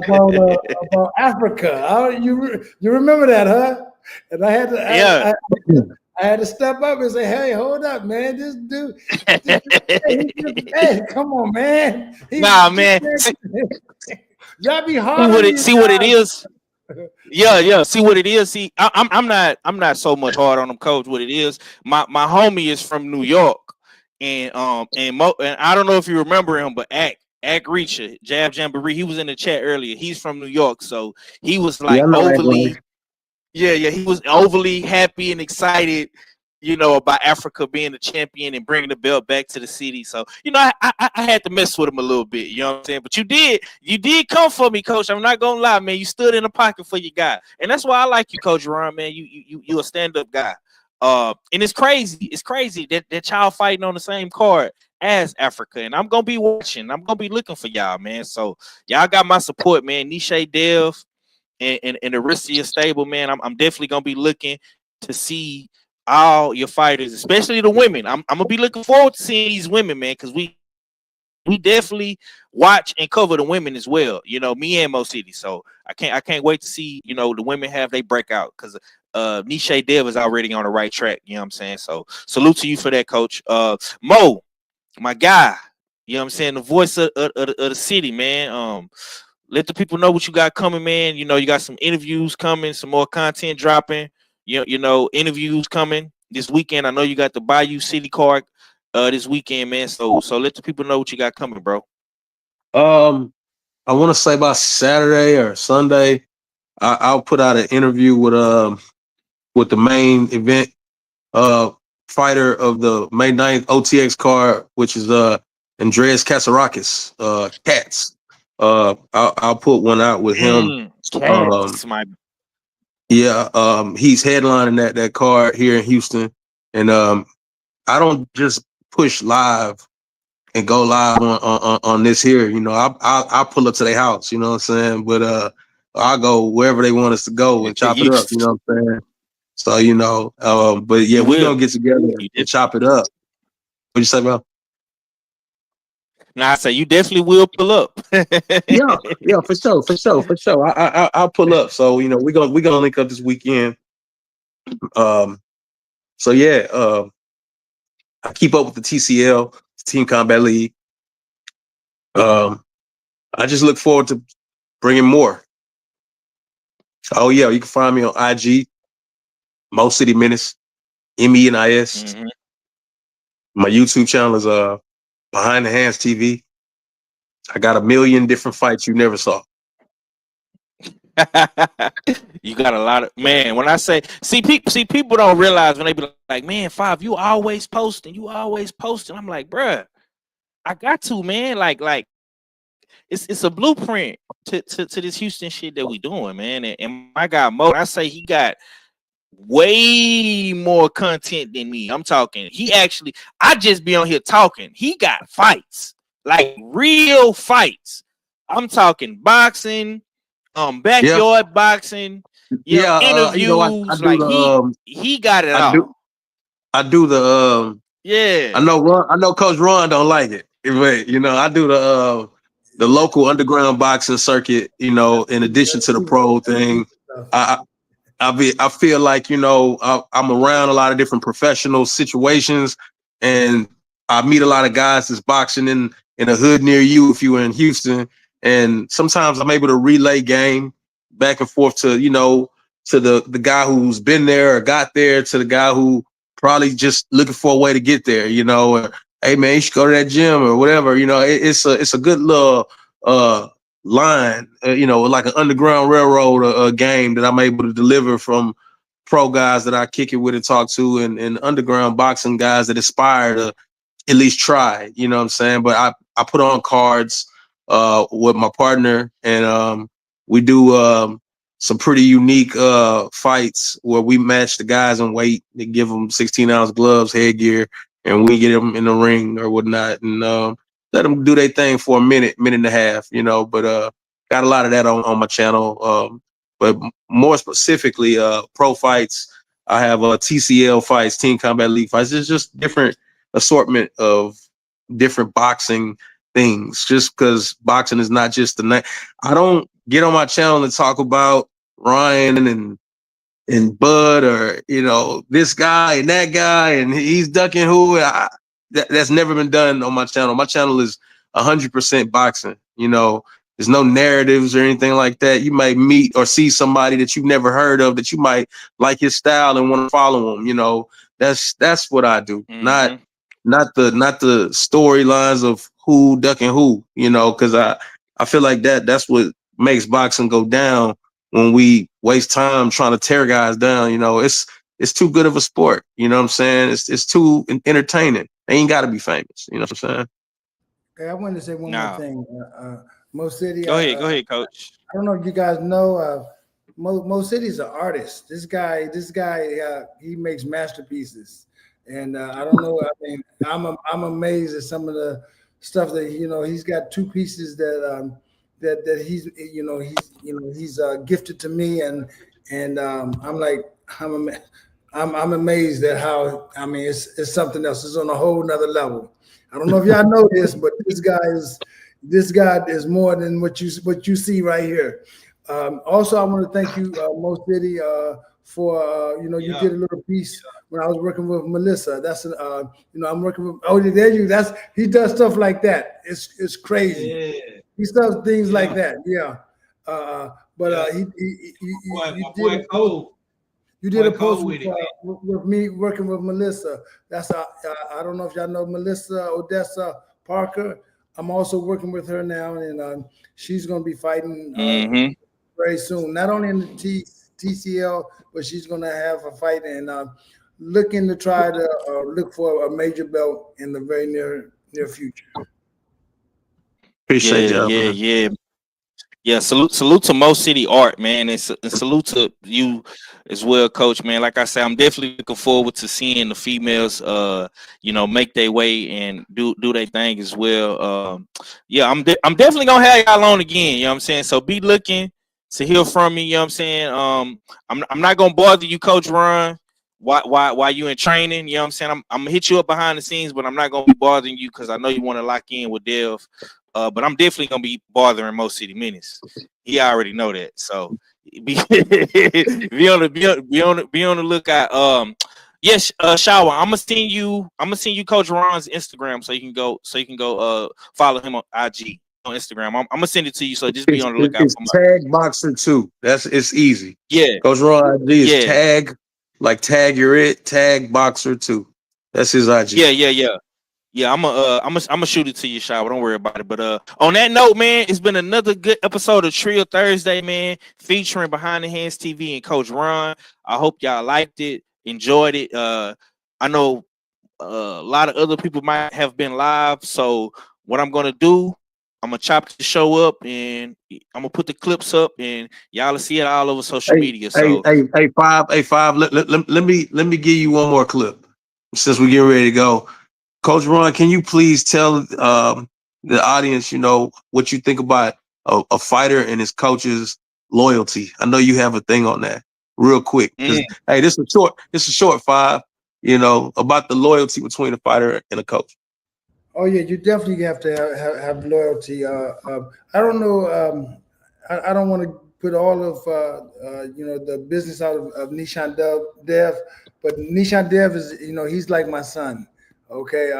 E: about Africa. You remember that, huh? And I had to I had to step up and say, "Hey, hold up, man! This dude, hey, come on, man!
D: Man.
E: Y'all be hard.
D: See what it is. Yeah. See what it is. See, I'm not so much hard on him, Coach. What it is, my homie is from New York, and I don't know if you remember him, but Ack Reacher, Jab Jamboree, he was in the chat earlier. He's from New York, so he was like overly, he was overly happy and excited, about Africa being the champion and bringing the belt back to the city. So, I had to mess with him a little bit, you know what I'm saying? But you did come for me, Coach. I'm not gonna lie, man. You stood in the pocket for your guy, and that's why I like you, Coach Ron, man. You a stand-up guy. And it's crazy that y'all fighting on the same card as Africa, and I'm gonna be watching. I'm gonna be looking for y'all, man. So y'all got my support, man. Nisha, Dev, and the rest of your stable, man. I'm definitely gonna be looking to see all your fighters, especially the women. I'm gonna be looking forward to seeing these women, man, because we definitely watch and cover the women as well. Me and Mo City. So I can't wait to see the women have they breakout, because Nisha Dev is already on the right track. You know what I'm saying? So salute to you for that, Coach. Mo, my guy, you know what I'm saying, the voice of the city, man. Let the people know what you got coming, man. You got some interviews coming, some more content dropping. Interviews coming this weekend. I know you got the Bayou City card this weekend, man. So let the people know what you got coming, bro.
F: I want to say by Saturday or Sunday, I'll put out an interview with the main event fighter of the May 9th OTX card, which is Andreas Kasarakis, Cats. I'll put one out with him.
D: Cats,
F: he's headlining that card here in Houston, and I don't just push live and go live on this here. I pull up to their house. You know what I'm saying? But I'll go wherever they want us to go and chop it up. You know what I'm saying? So but we're gonna get together and chop it up. What'd you say, bro?
D: Now I say you definitely will pull up.
F: Yeah, for sure. I'll pull up. So we gonna link up this weekend. Um, so yeah, I keep up with the TCL Team Combat League. I just look forward to bringing more. Oh yeah, you can find me on IG, Mo City Menace, MENIS.
D: Mm-hmm.
F: My YouTube channel is Behind the Hands TV. I got a million different fights you never saw.
D: You got a lot of man. When I say people don't realize when they be like, man, Five, you always posting. I'm like, bruh, I got to, man. Like it's a blueprint to this Houston shit that we doing, man. And my guy Mo, I say he got way more content than me. I'm talking. I just be on here talking. He got fights, like real fights. I'm talking boxing,
F: Yeah,
D: backyard boxing,
F: yeah. I
D: interviews.
F: do
D: Like
F: the
D: he got it
F: I
D: all.
F: do I do the
D: Yeah.
F: I know Coach Ron don't like it, but I do the local underground boxing circuit. In addition to the pro thing, I I feel like I'm around a lot of different professional situations, and I meet a lot of guys that's boxing in a hood near you if you were in Houston, and sometimes I'm able to relay game back and forth to to the guy who's been there or got there to the guy who probably just looking for a way to get there, or hey man, you should go to that gym or whatever. It's a good little line, like an underground railroad game that I'm able to deliver from pro guys that I kick it with and talk to, and underground boxing guys that aspire to at least try. You know what I'm saying? But I put on cards with my partner, and we do some pretty unique fights where we match the guys in weight. They give them 16-ounce gloves, headgear, and we get them in the ring or whatnot, and let them do their thing for a minute and a half. But got a lot of that on my channel. But more specifically, pro fights. I have TCL fights, Team Combat League fights. It's just different assortment of different boxing things, just because boxing is not just the night. I don't get on my channel and talk about Ryan and Bud or this guy and that guy and he's ducking who. That's never been done on my channel. My channel is 100% boxing. There's no narratives or anything like that. You might meet or see somebody that you've never heard of that you might like his style and want to follow him. That's what I do.
D: Mm-hmm.
F: Not the storylines of who ducking who, because I feel like that's what makes boxing go down when we waste time trying to tear guys down. It's too good of a sport. You know what I'm saying? It's too entertaining. They ain't got to be famous. You know what I'm saying?
E: Okay, I wanted to say one more
D: Nah.
E: thing. Mo City.
D: Go ahead, Coach.
E: I don't know if you guys know. Mo City's an artist. This guy, he makes masterpieces, and I don't know. I mean, I'm amazed at some of the stuff that he's got two pieces that he's gifted to me, and I'm amazed at how. I mean, it's something else. It's on a whole nother level. I don't know if y'all know this, but this guy is more than what you see right here. Also, I want to thank you, Mo City, for you did a little piece when I was working with Melissa. That's I'm working with. Oh, there you. He does stuff like that. It's crazy. Yeah. He does things like that. Yeah. But he did a post. You did a post with me working with Melissa. That's I don't know if y'all know Melissa Odessa Parker. I'm also working with her now, and she's going to be fighting very soon. Not only in the TCL, but she's going to have a fight and looking to try to look for a major belt in the very near future.
F: Appreciate you.
D: Yeah, salute to Mo City Art, man, and salute to you as well, Coach, man. Like I said, I'm definitely looking forward to seeing the females, make their way and do their thing as well. I'm definitely gonna have y'all on again. You know what I'm saying? So be looking to hear from me. You know what I'm saying? I'm not gonna bother you, Coach Ron. while you in training. You know what I'm saying? I'm gonna hit you up behind the scenes, but I'm not gonna be bothering you because I know you want to lock in with Dev. But I'm definitely gonna be bothering Mo City Menace. He already know that. So be on the lookout. Yes, Shower. I'm gonna send you Coach Ron's Instagram so you can go follow him on IG on Instagram. I'm gonna send it to you, so just be on the lookout
F: It's
D: for my
F: Tag Boxer 2. It's easy.
D: yeah.
F: Coach Ron IG is
D: Yeah.
F: tag you're it, Tag Boxer 2. That's his IG.
D: Yeah, I'm gonna shoot it to you, Shower. Don't worry about it. But on that note, man, it's been another good episode of Trio Thursday, man, featuring Behind the Hands TV and Coach Ron. I hope y'all liked it, enjoyed it. I know a lot of other people might have been live, so what I'm gonna do, I'm gonna chop the show up and I'm gonna put the clips up, and y'all will see it all over social media. So
F: Hey, five. Let me give you one more clip since we're getting ready to go. Coach Ron, can you please tell the audience, what you think about a fighter and his coach's loyalty? I know you have a thing on that, real quick. Hey, this is a short 5. About the loyalty between a fighter and a coach.
E: Oh yeah, you definitely have to have loyalty. I don't know. I don't want to put all of the business out of Nishan Dev, but Nishan Dev is he's like my son. Okay,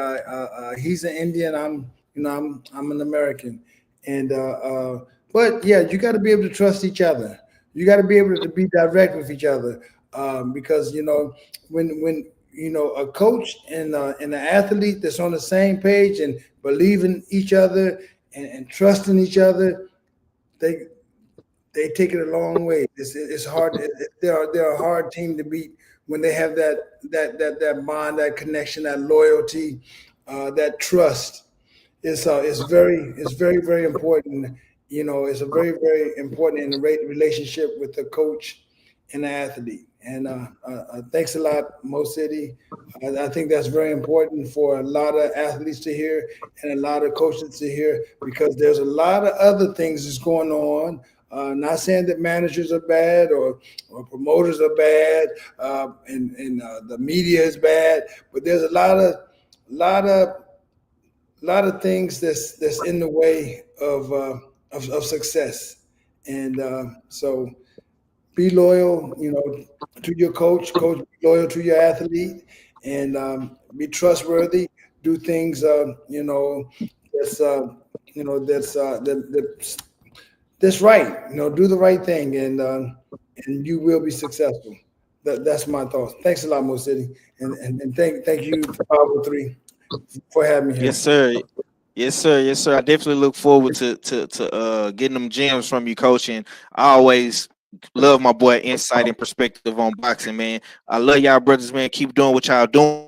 E: he's an Indian. I'm an American, and but yeah, you got to be able to trust each other. You got to be able to be direct with each other, because when a coach and an athlete that's on the same page and believe in each other and trusting each other, they take it a long way. It's hard. They're a hard team to beat when they have that bond, that connection, that loyalty, that trust. It's very, very important. It's a very, very important in the relationship with the coach and the athlete. And thanks a lot, Mo City. I think that's very important for a lot of athletes to hear and a lot of coaches to hear, because there's a lot of other things that's going on. Not saying that managers are bad or promoters are bad, and the media is bad, but there's a lot of things that's in the way of success. And so be loyal, to your coach. Coach, be loyal to your athlete, and be trustworthy. Do things, that's right. Do the right thing, and you will be successful. That's my thoughts. Thanks a lot, Mo City, and thank you, 503, for having me here.
D: Yes, sir. I definitely look forward to getting them gems from you, Coach. And I always love my boy insight and perspective on boxing, man. I love y'all brothers, man. Keep doing what y'all doing.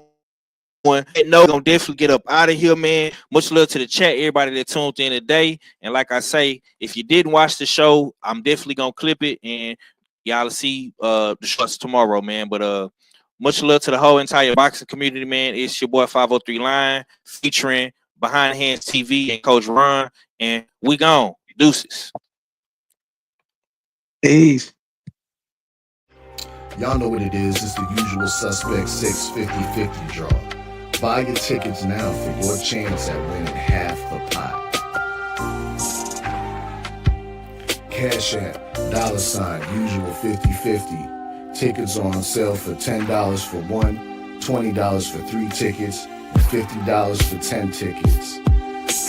D: No, gonna definitely get up out of here, man. Much love to the chat, everybody that tuned in today. And like I say, if you didn't watch the show, I'm definitely gonna clip it and y'all see the shots tomorrow, man. But much love to the whole entire boxing community, man. It's your boy 503 Line featuring Behind the Hands TV and Coach Ron, and we gone. Deuces.
F: Peace.
B: Y'all know what it is. It's the usual suspect 650-50 draw. Buy your tickets now for your chance at winning half the pot. Cash App, $ usual 50-50. Tickets are on sale for $10 for 1, $20 for 3 tickets, and $50 for 10 tickets.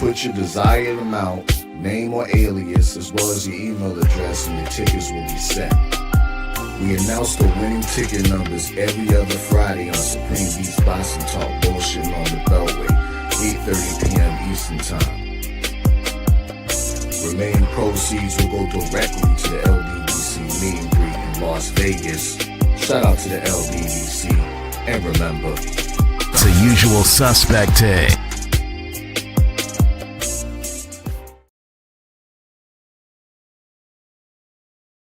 B: Put your desired amount, name or alias, as well as your email address, and your tickets will be sent. We announce the winning ticket numbers every other Friday on Supreme Beats Boxing Talk Bullshit on the Beltway, 8:30 p.m. Eastern Time. Remaining proceeds will go directly to the LDBC meet and greet in Las Vegas. Shout out to the LDBC, and remember,
A: It's a usual suspect day.